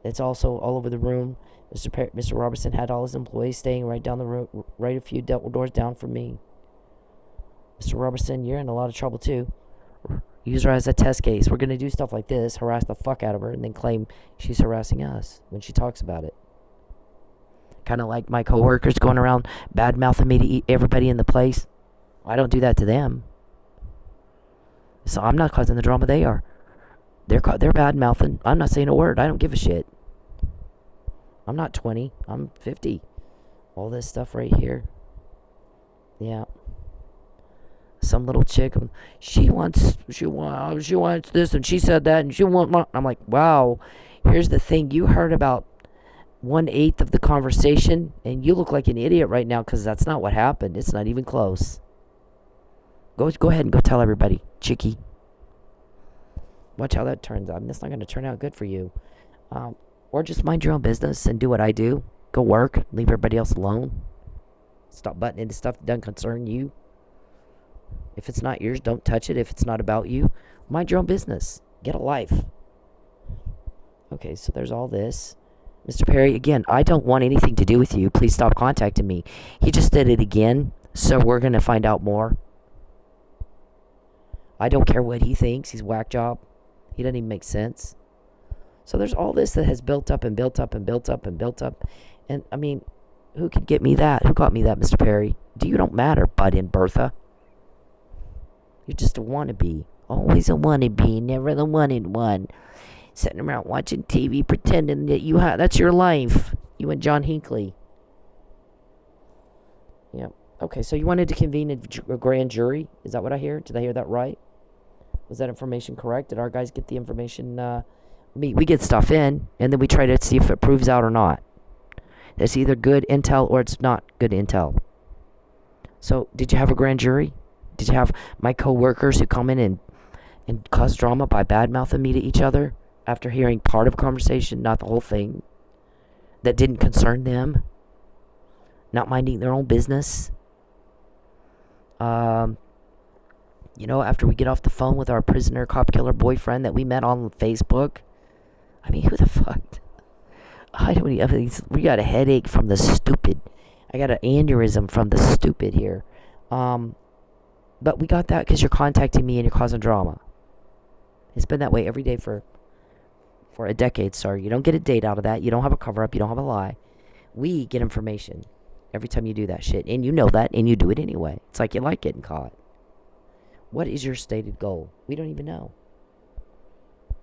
It's also all over the room. Mr. Roberson had all his employees staying right down the road, right a few doors down from me. Mr. Roberson, you're in a lot of trouble too. Use her as a test case. We're going to do stuff like this, harass the fuck out of her, and then claim she's harassing us when she talks about it. Kind of like my coworkers going around bad-mouthing me to eat everybody in the place. I don't do that to them. So I'm not causing the drama, they are. They're bad-mouthing. I'm not saying a word. I don't give a shit. I'm not 20. I'm 50. All this stuff right here. Yeah. Some little chick, she wants this, and she said that, and she want. I'm like, wow. Here's the thing. You heard about 1/8 of the conversation, and you look like an idiot right now because that's not what happened. It's not even close. Go ahead and go tell everybody, chickie. Watch how that turns out. I mean, that's not going to turn out good for you. Or just mind your own business and do what I do. Go work. Leave everybody else alone. Stop butting into stuff that doesn't concern you. If it's not yours, don't touch it. If it's not about you, mind your own business. Get a life. Okay, so there's all this. Mr. Perry, again, I don't want anything to do with you. Please stop contacting me. He just did it again, so we're going to find out more. I don't care what he thinks. He's whack job. He doesn't even make sense. So there's all this that has built up and built up and built up and built up. And, I mean, who could get me that? Who got me that, Mr. Perry? You don't matter, Bud and Bertha. You're just a wannabe. Always a wannabe, never the wanted one. Sitting around watching TV pretending that that's your life. You and John Hinckley. Yeah. Okay, so you wanted to convene a grand jury? Is that what I hear? Did I hear that right? Was that information correct? Did our guys get the information? We get stuff in, and then we try to see if it proves out or not. It's either good intel or it's not good intel. So, did you have a grand jury? Did you have my co-workers who come in and cause drama by bad-mouthing me to each other after hearing part of a conversation, not the whole thing, that didn't concern them? Not minding their own business? After we get off the phone with our prisoner cop killer boyfriend that we met on Facebook. I mean, who the fuck? We got a headache from the stupid. I got an aneurysm from the stupid here. But we got that because you're contacting me and you're causing drama. It's been that way every day for a decade, sir. You don't get a date out of that. You don't have a cover-up. You don't have a lie. We get information every time you do that shit. And you know that, and you do it anyway. It's like you like getting caught. What is your stated goal? We don't even know.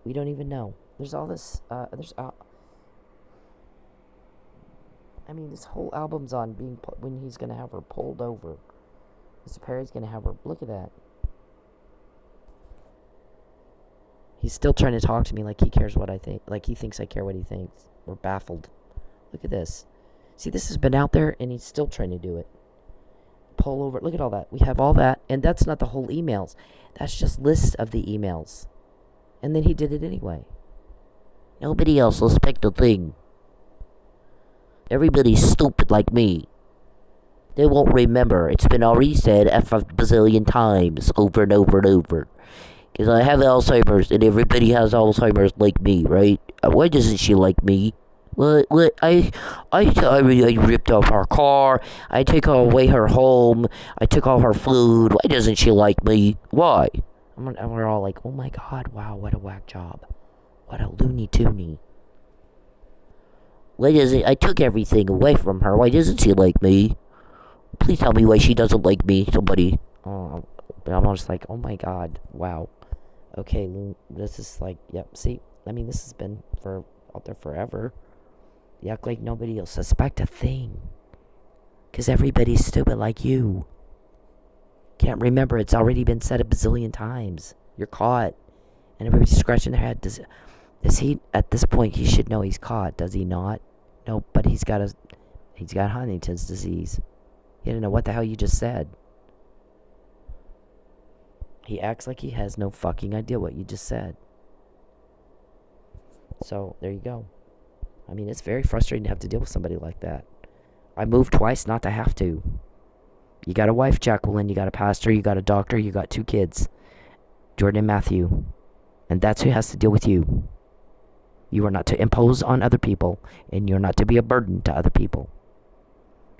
We don't even know. There's all this, this whole album's on when he's going to have her pulled over. Mr. Perry's going to have her, look at that. He's still trying to talk to me like he cares what I think, like he thinks I care what he thinks. We're baffled. Look at this. See, this has been out there, and he's still trying to do it. Pull over. Look at all that. We have all that, and that's not the whole emails. That's just lists of the emails. And then he did it anyway. Nobody else will expect a thing. Everybody's stupid like me. They won't remember. It's been already said a bazillion times, over and over and over. Because I have Alzheimer's, and everybody has Alzheimer's like me, right? Why doesn't she like me? What? I ripped off her car. I took away her home. I took all her food. Why doesn't she like me? Why? And we're all like, oh my god, wow, what a whack job. What a loony toony. Why doesn't I took everything away from her? Why doesn't she like me? Please tell me why she doesn't like me, somebody. Oh, I'm just like, oh my god, wow. Okay, this is like, yep, see, I mean, this has been out there forever. You act like nobody will suspect a thing. Because everybody's stupid like you. Can't remember, it's already been said a bazillion times. You're caught. And everybody's scratching their head. Does he, at this point, he should know he's caught, does he not? No, but he's got Huntington's disease. He didn't know what the hell you just said. He acts like he has no fucking idea what you just said. So, there you go. I mean, it's very frustrating to have to deal with somebody like that. I moved twice not to have to. You got a wife, Jacqueline. You got a pastor. You got a doctor. You got 2 kids. Jordan and Matthew. And that's who has to deal with you. You are not to impose on other people. And you're not to be a burden to other people.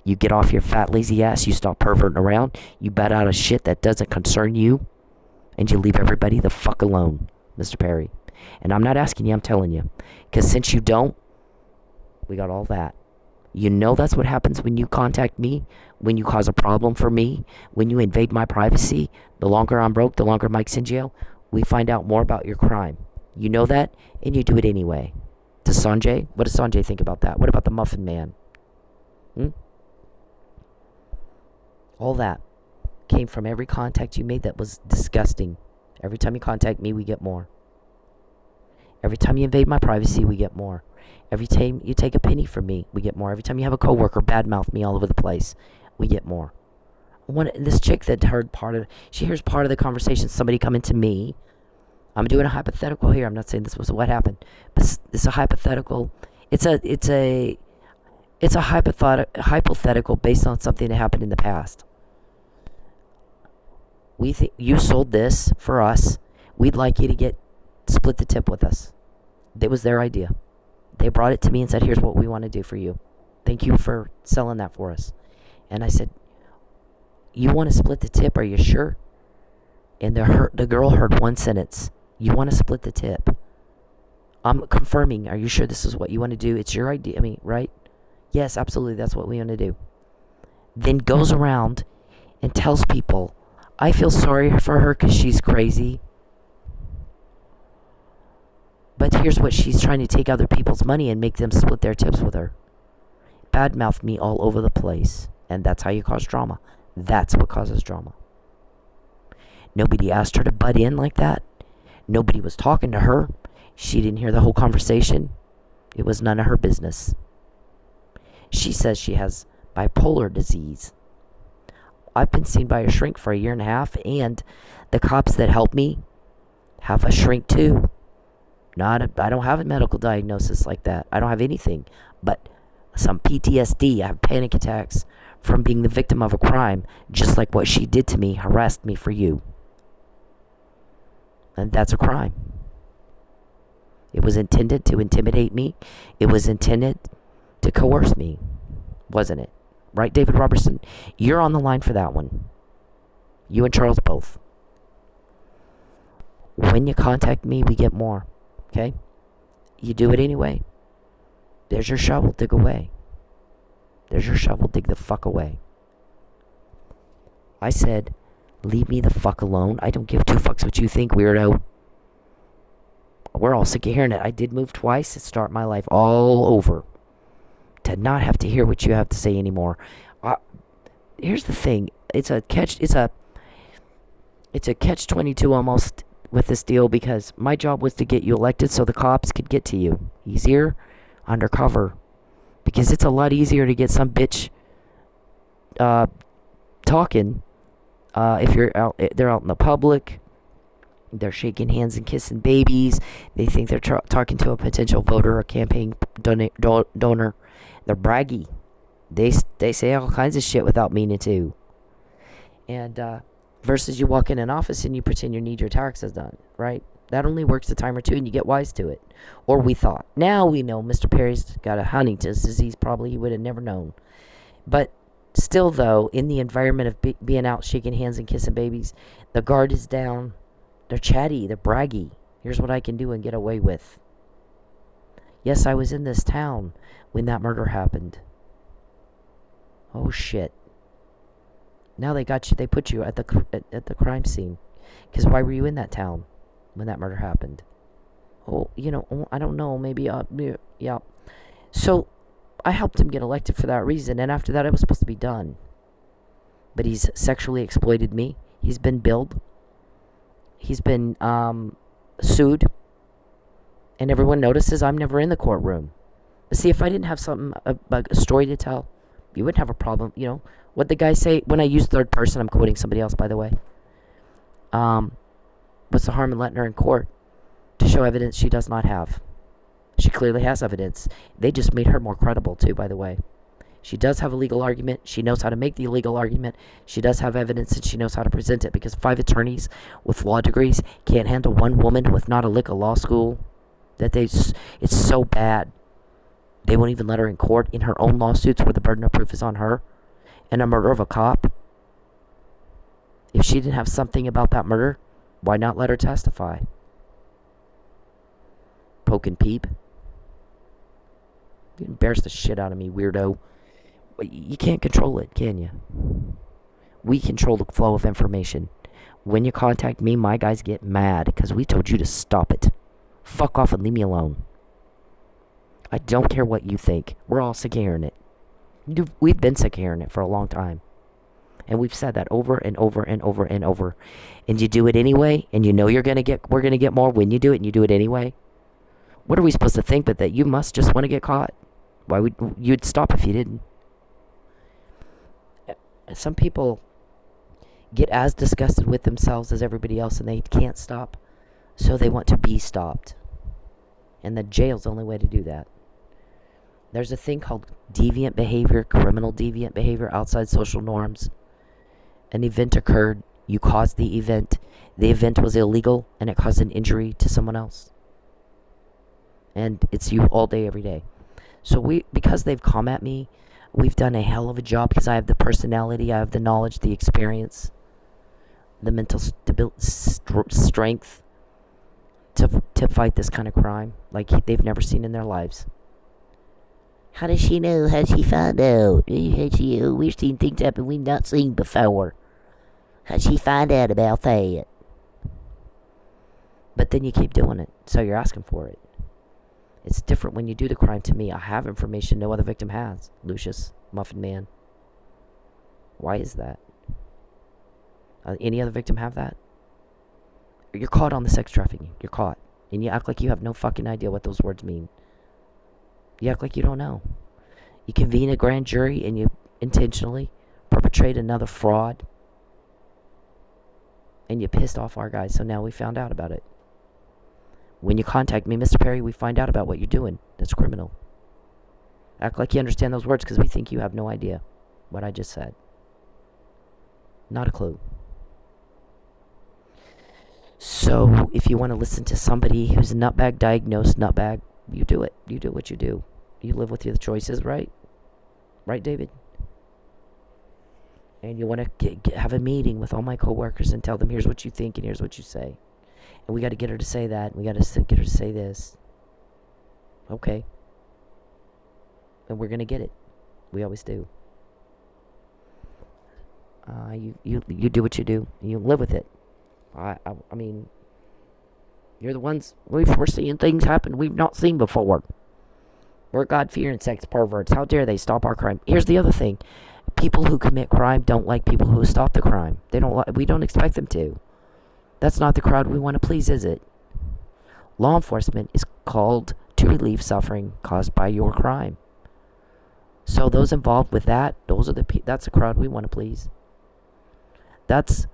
You get off your fat, lazy ass. You stop perverting around. You bat out of shit that doesn't concern you. And you leave everybody the fuck alone, Mr. Perry. And I'm not asking you, I'm telling you. Because since you don't, we got all that. You know that's what happens when you contact me, when you cause a problem for me, when you invade my privacy. The longer I'm broke, the longer Mike's in jail. We find out more about your crime. You know that, and you do it anyway. To Sonjay, what does Sonjay think about that? What about the Muffin Man? All that came from every contact you made that was disgusting. Every time you contact me, we get more. Every time you invade my privacy, we get more. Every time you take a penny from me, we get more. Every time you have a coworker badmouth me all over the place, we get more. This chick that heard she hears part of the conversation, somebody coming to me. I'm doing a hypothetical here. I'm not saying this was what happened, but it's a hypothetical. It's a hypothetical based on something that happened in the past. We think you sold this for us. We'd like you to split the tip with us. It was their idea. They brought it to me and said, here's what we want to do for you. Thank you for selling that for us. And I said, you want to split the tip? Are you sure? And the girl heard one sentence. You want to split the tip? I'm confirming. Are you sure this is what you want to do? It's your idea. I mean, right? Yes, absolutely. That's what we want to do. Then goes around and tells people, I feel sorry for her because she's crazy. But here's what she's trying to take other people's money and make them split their tips with her. Badmouth me all over the place. And that's how you cause drama. That's what causes drama. Nobody asked her to butt in like that. Nobody was talking to her. She didn't hear the whole conversation. It was none of her business. She says she has bipolar disease. I've been seen by a shrink for 1.5 years, and the cops that help me have a shrink too. I don't have a medical diagnosis like that. I don't have anything but some PTSD. I have panic attacks from being the victim of a crime, just like what she did to me, harassed me for you. And that's a crime. It was intended to intimidate me. It was intended to coerce me, wasn't it? Right, David Roberson? You're on the line for that one. You and Charles both. When you contact me, we get more. Okay? You do it anyway. There's your shovel, dig away. There's your shovel, dig the fuck away. I said, leave me the fuck alone. I don't give 2 fucks what you think, weirdo. We're all sick of hearing it. I did move twice to start my life all over. To not have to hear what you have to say anymore. Here's the thing. It's a catch-22 almost with this deal, because my job was to get you elected so the cops could get to you easier, undercover, because it's a lot easier to get some bitch talking if they're out in the public. They're shaking hands and kissing babies. They think they're talking to a potential voter or campaign donor. They're braggy. They say all kinds of shit without meaning to. And versus you walk in an office and you pretend you need your taxes done, right? That only works a time or two, and you get wise to it. Or we thought. Now we know Mr. Perry's got a Huntington's disease. Probably he would have never known. But still, though, in the environment of being out shaking hands and kissing babies, the guard is down. They're chatty. They're braggy. Here's what I can do and get away with. Yes, I was in this town when that murder happened. Oh, shit. Now they got you. They put you at the crime scene. Because why were you in that town when that murder happened? Oh, I don't know. Maybe, yeah. So, I helped him get elected for that reason. And after that, it was supposed to be done. But he's sexually exploited me. He's been billed. He's been sued. And everyone notices I'm never in the courtroom. But see, if I didn't have a story to tell, you wouldn't have a problem. What the guy say when I use third person? I'm quoting somebody else, by the way. What's the harm in letting her in court to show evidence she does not have? She clearly has evidence. They just made her more credible too, by the way. She does have a legal argument. She knows how to make the legal argument. She does have evidence, and she knows how to present it, because 5 attorneys with law degrees can't handle one woman with not a lick of law school. It's so bad. They won't even let her in court in her own lawsuits where the burden of proof is on her. And a murder of a cop. If she didn't have something about that murder, why not let her testify? Poke and peep. You embarrass the shit out of me, weirdo. You can't control it, can you? We control the flow of information. When you contact me, my guys get mad because we told you to stop it. Fuck off and leave me alone. I don't care what you think. We're all sick of hearing it. We've been sick of hearing it for a long time. And we've said that over and over and over and over. And you do it anyway, and we're gonna get more when you do it, and you do it anyway. What are we supposed to think but that you must just want to get caught? Why would you'd stop if you didn't? Some people get as disgusted with themselves as everybody else, and they can't stop, so they want to be stopped. And the jail's the only way to do that. There's a thing called deviant behavior, criminal deviant behavior, outside social norms. An event occurred, you caused the event was illegal, and it caused an injury to someone else. And it's you all day, every day. So because they've come at me, we've done a hell of a job, because I have the personality, I have the knowledge, the experience, the mental strength to fight this kind of crime like they've never seen in their lives. How does she know? How does she find out? We've seen things happen we've not seen before. How does she find out about that? But then you keep doing it, so you're asking for it. It's different when you do the crime to me. I have information no other victim has. Lucious, Muffin Man. Why is that? Any other victim have that? You're caught on the sex trafficking. You're caught. And you act like you have no fucking idea what those words mean. You act like you don't know. You convene a grand jury and you intentionally perpetrate another fraud. And you pissed off our guys, so now we found out about it. When you contact me, Mr. Perry, we find out about what you're doing. That's criminal. Act like you understand those words, because we think you have no idea what I just said. Not a clue. So, if you want to listen to somebody who's a nutbag, diagnosed nutbag, you do it. You do what you do. You live with your choices, right? Right, David? And you want to have a meeting with all my coworkers and tell them, here's what you think and here's what you say. And we got to get her to say that. And we got to get her to say this. Okay. And we're going to get it. We always do. You do what you do. You live with it. I mean, you're the ones, we're seeing things happen we've not seen before. We're God-fearing sex perverts. How dare they stop our crime? Here's the other thing. People who commit crime don't like people who stop the crime. We don't expect them to. That's not the crowd we want to please, is it? Law enforcement is called to relieve suffering caused by your crime. So those involved with that, that's the crowd we want to please. That's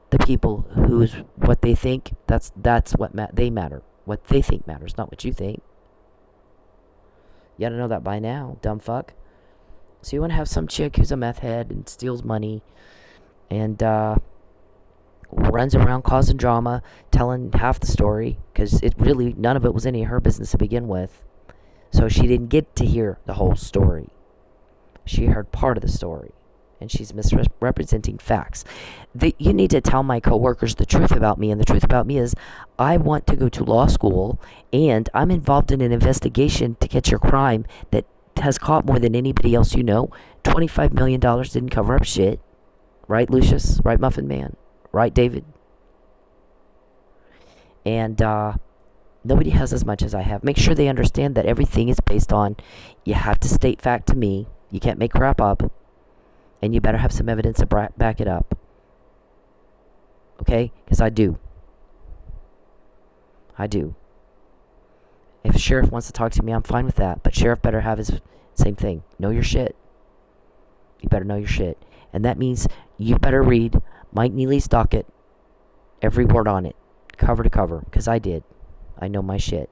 the people who's what they think. That's what they matter. What they think matters, not what you think. You gotta know that by now, dumb fuck. So you want to have some chick who's a meth head and steals money, and runs around causing drama, telling half the story, because none of it was any of her business to begin with. So she didn't get to hear the whole story. She heard part of the story, and she's misrepresenting facts. You need to tell my coworkers the truth about me, and the truth about me is I want to go to law school, and I'm involved in an investigation to catch a crime that has caught more than anybody else you know. $25 million didn't cover up shit. Right, Lucious? Right, Muffin Man? Right, David? And nobody has as much as I have. Make sure they understand that everything is based on, you have to state fact to me. You can't make crap up. And you better have some evidence to back it up. Okay? Because I do. I do. If a sheriff wants to talk to me, I'm fine with that. But sheriff better have his same thing. Know your shit. You better know your shit. And that means you better read Mike Neely's docket. Every word on it. Cover to cover. Because I did. I know my shit.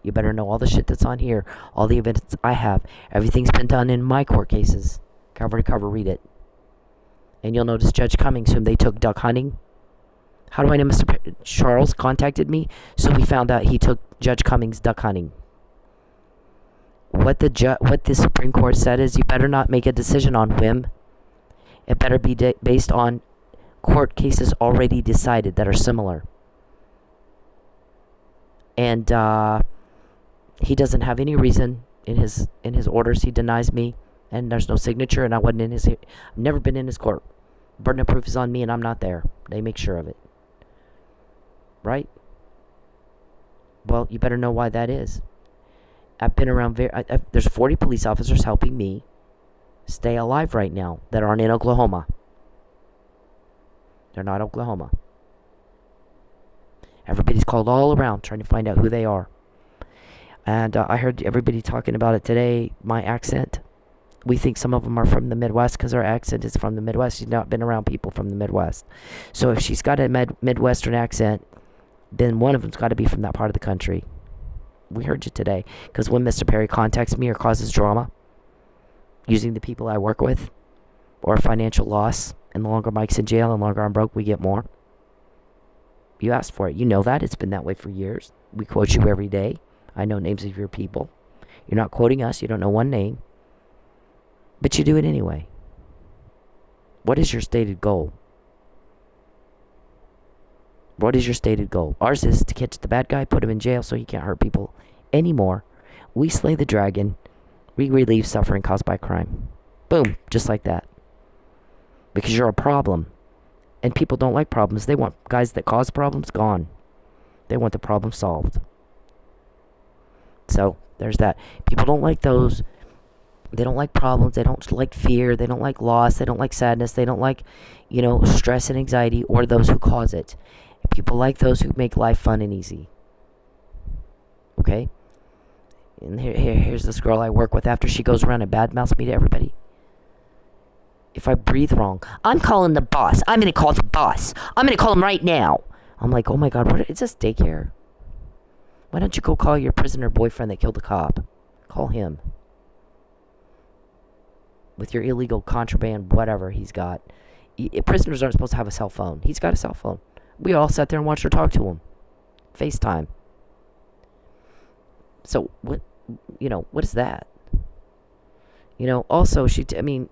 You better know all the shit that's on here. All the evidence I have. Everything's been done in my court cases. Cover to cover. Read it. And you'll notice Judge Cummings, whom they took duck hunting. How do I know Mr. Charles contacted me? So we found out he took Judge Cummings duck hunting. What the Supreme Court said is you better not make a decision on whim. It better be based on court cases already decided that are similar. And he doesn't have any reason in his orders. He denies me, and there's no signature, and I wasn't in his. I've never been in his court. Burden of proof is on me, and I'm not there. They make sure of it. Right? Well, you better know why that is. I've been around there's 40 police officers helping me stay alive right now that aren't in Oklahoma. They're not Oklahoma. Everybody's called all around trying to find out who they are. And I heard everybody talking about it today, my accent. We think some of them are from the Midwest because our accent is from the Midwest. She's not been around people from the Midwest. So if she's got a Midwestern accent, then one of them's got to be from that part of the country. We heard you today. Because when Mr. Perry contacts me or causes drama, using the people I work with, or financial loss, and the longer Mike's in jail and the longer I'm broke, we get more. You asked for it. You know that. It's been that way for years. We quote you every day. I know names of your people. You're not quoting us. You don't know one name. But you do it anyway. What is your stated goal? What is your stated goal? Ours is to catch the bad guy, put him in jail so he can't hurt people anymore. We slay the dragon. We relieve suffering caused by crime. Boom. Just like that. Because you're a problem. And people don't like problems. They want guys that cause problems gone. They want the problem solved. So, there's that. People don't like those. They don't like problems. They don't like fear. They don't like loss. They don't like sadness. They don't like, stress and anxiety or those who cause it. People like those who make life fun and easy. Okay? And here's this girl I work with. After she goes around and badmouths me to everybody. If I breathe wrong, I'm calling the boss. I'm going to call the boss. I'm going to call him right now. I'm like, oh my God, what? It's just daycare. Why don't you go call your prisoner boyfriend that killed the cop? Call him. With your illegal contraband, whatever he's got. Prisoners aren't supposed to have a cell phone. He's got a cell phone. We all sat there and watched her talk to him. FaceTime. So, what is that? Also, she's been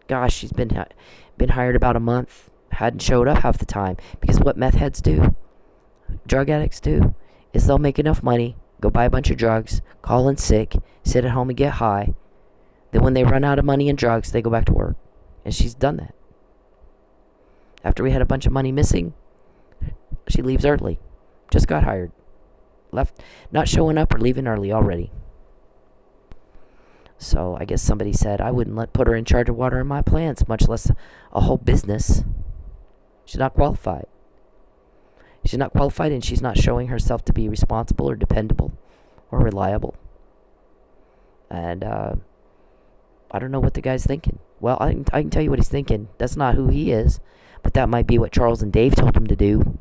hired about a month. Hadn't showed up half the time. Because what meth heads do, drug addicts do, is they'll make enough money, go buy a bunch of drugs, call in sick, sit at home and get high. Then when they run out of money and drugs, they go back to work. And she's done that. After we had a bunch of money missing, she leaves early. Just got hired. Left, not showing up or leaving early already. So I guess somebody said I wouldn't put her in charge of watering my plants, much less a whole business. She's not qualified. She's not qualified, and she's not showing herself to be responsible or dependable or reliable. And I don't know what the guy's thinking. Well, I can tell you what he's thinking. That's not who he is, but that might be what Charles and Dave told him to do.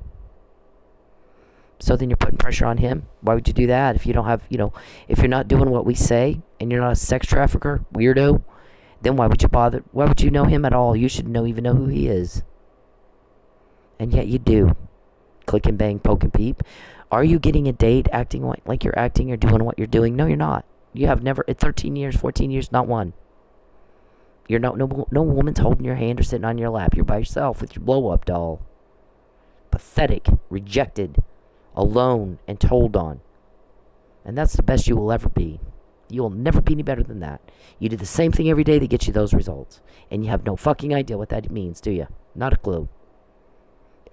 So then you're putting pressure on him. Why would you do that if you don't have, if you're not doing what we say and you're not a sex trafficker, weirdo, then why would you bother? Why would you know him at all? You should even know who he is. And yet you do. Click and bang, poke and peep. Are you getting a date acting like you're acting or doing what you're doing? No, you're not. You have never, in 13 years, 14 years, not one. You're not, no woman's holding your hand or sitting on your lap. You're by yourself with your blow-up doll. Pathetic, rejected, alone, and told on. And that's the best you will ever be. You will never be any better than that. You do the same thing every day that gets you those results. And you have no fucking idea what that means, do you? Not a clue.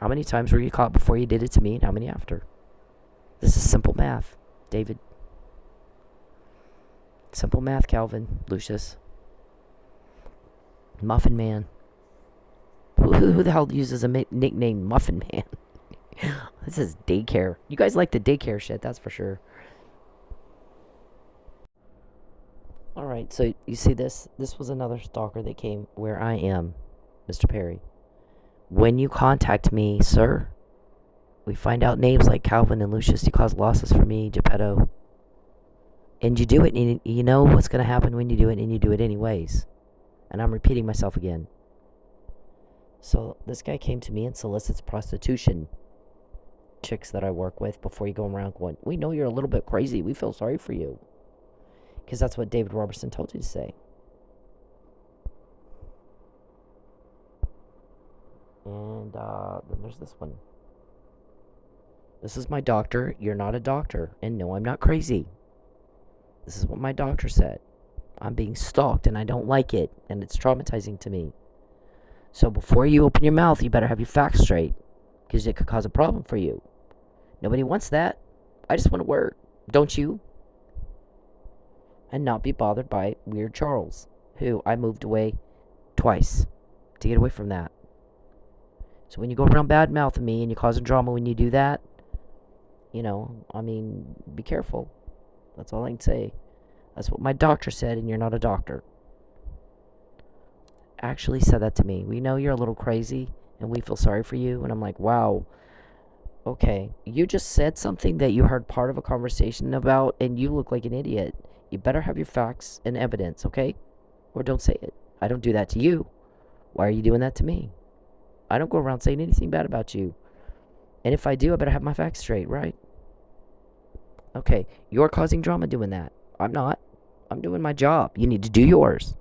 How many times were you caught before you did it to me, and how many after? This is simple math, David. Simple math, Calvin, Lucious. Muffin Man. Who the hell uses a nickname Muffin Man? This is daycare. You guys like the daycare shit, that's for sure. Alright, so you see this? This was another stalker that came where I am, Mr. Perry. When you contact me, sir, we find out names like Calvin and Lucious. You cause losses for me, Gipetto. And you do it, and you know what's going to happen when you do it, and you do it anyways. And I'm repeating myself again. So this guy came to me and solicits prostitution chicks that I work with before you go around going, we know you're a little bit crazy. We feel sorry for you. Because that's what David Roberson told you to say. And then there's this one. This is my doctor. You're not a doctor. And no, I'm not crazy. This is what my doctor said. I'm being stalked and I don't like it. And it's traumatizing to me. So before you open your mouth, you better have your facts straight. Because it could cause a problem for you. Nobody wants that. I just want to work. Don't you? And not be bothered by Weird Charles. Who I moved away twice. To get away from that. So when you go around bad mouthing me and you're causing drama when you do that, you know, I mean, be careful. That's all I can say. That's what my doctor said, and you're not a doctor. Actually said that to me. We know you're a little crazy, and we feel sorry for you. And I'm like, wow. Okay, you just said something that you heard part of a conversation about, and you look like an idiot. You better have your facts and evidence, okay? Or don't say it. I don't do that to you. Why are you doing that to me? I don't go around saying anything bad about you. And if I do, I better have my facts straight, right? Okay, you're causing drama doing that. I'm not. I'm doing my job. You need to do yours.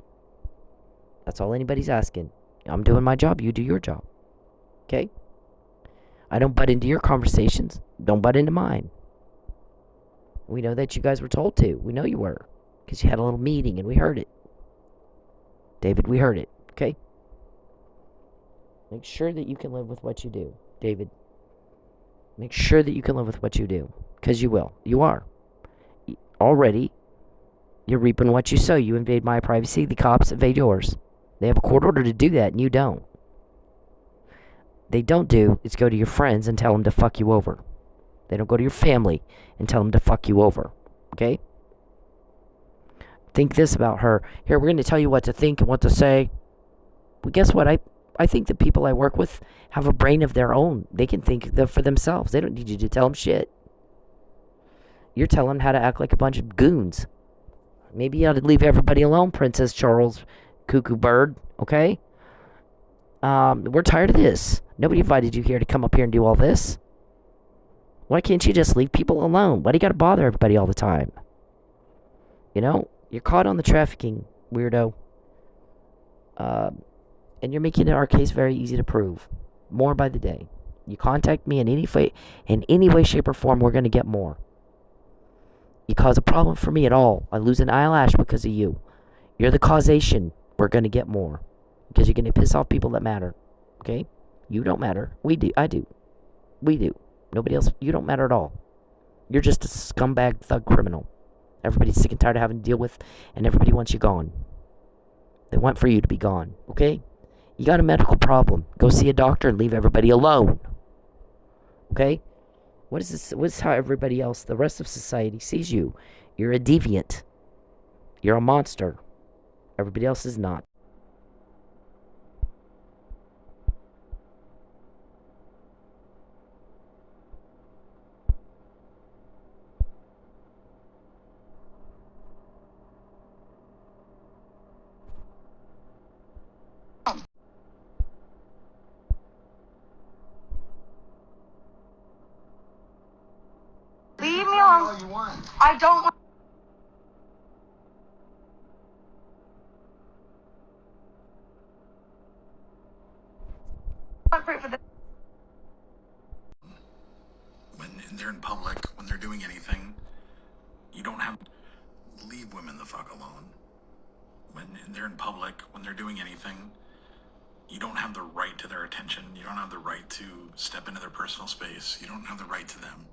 That's all anybody's asking. I'm doing my job. You do your job. Okay? I don't butt into your conversations. Don't butt into mine. We know that you guys were told to. We know you were. Because you had a little meeting and we heard it. David, we heard it. Okay? Make sure that you can live with what you do. David. Make sure that you can live with what you do. Because you will. You are. Already, you're reaping what you sow. You invade my privacy. The cops invade yours. They have a court order to do that, and you don't. They don't do is go to your friends and tell them to fuck you over. They don't go to your family and tell them to fuck you over. Okay? Think this about her. Here, we're going to tell you what to think and what to say. But guess what? I think the people I work with have a brain of their own. They can think for themselves. They don't need you to tell them shit. You're telling them how to act like a bunch of goons. Maybe you ought to leave everybody alone, Princess Charles Cuckoo Bird. Okay? We're tired of this. Nobody invited you here to come up here and do all this. Why can't you just leave people alone? Why do you gotta bother everybody all the time? You know? You're caught on the trafficking, weirdo. And you're making our case very easy to prove. More by the day. You contact me in any way, shape, or form, we're gonna get more. You cause a problem for me at all. I lose an eyelash because of you. You're the causation. We're gonna get more. Because you're gonna piss off people that matter. Okay? You don't matter. We do. I do. We do. Nobody else. You don't matter at all. You're just a scumbag thug criminal. Everybody's sick and tired of having to deal with, and everybody wants you gone. They want for you to be gone. Okay? You got a medical problem. Go see a doctor and leave everybody alone. Okay? What is this? What is how everybody else, the rest of society, sees you? You're a deviant. You're a monster. Everybody else is not. all you want. I don't want. Proof of this. When they're in public, when they're doing anything, you don't have leave women the fuck alone. When they're in public, when they're doing anything, you don't have the right to their attention. You don't have the right to step into their personal space. You don't have the right to them,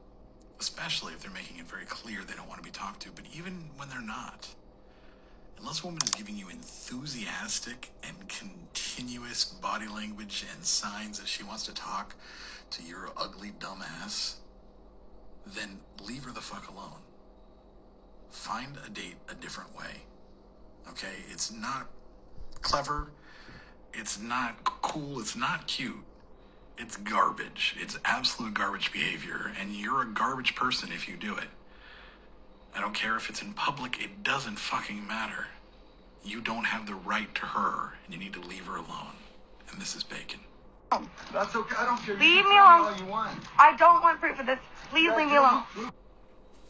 especially if they're making it very clear they don't want to be talked to. But even when they're not, unless a woman is giving you enthusiastic and continuous body language and signs that she wants to talk to your ugly dumbass, then leave her the fuck alone. Find a date a different way. Okay? It's not clever. It's not cool. It's not cute. It's garbage. It's absolute garbage behavior. And you're a garbage person if you do it. I don't care if it's in public. It doesn't fucking matter. You don't have the right to her, and you need to leave her alone. And this is Bacon. That's okay. I don't care. Leave me alone. All you want. I don't want proof of this. Please leave me alone.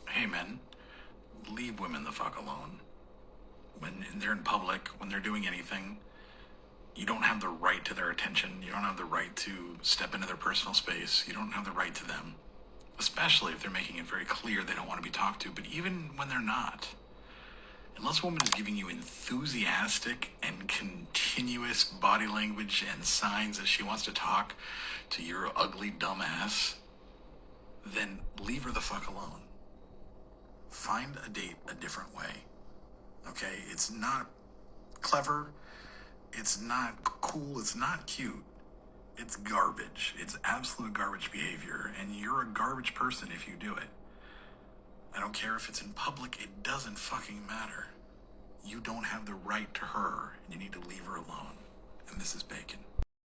Hey, men, leave women the fuck alone. When they're in public, when they're doing anything, you don't have the right to their attention. You don't have the right to step into their personal space. You don't have the right to them, especially if they're making it very clear they don't want to be talked to. But even when they're not, unless a woman is giving you enthusiastic and continuous body language and signs that she wants to talk to your ugly dumbass, then leave her the fuck alone. Find a date a different way. Okay? It's not clever. It's not cool. It's not cute. It's garbage. It's absolute garbage behavior. And you're a garbage person if you do it. I don't care if it's in public. It doesn't fucking matter. You don't have the right to her, and you need to leave her alone. And this is Bacon.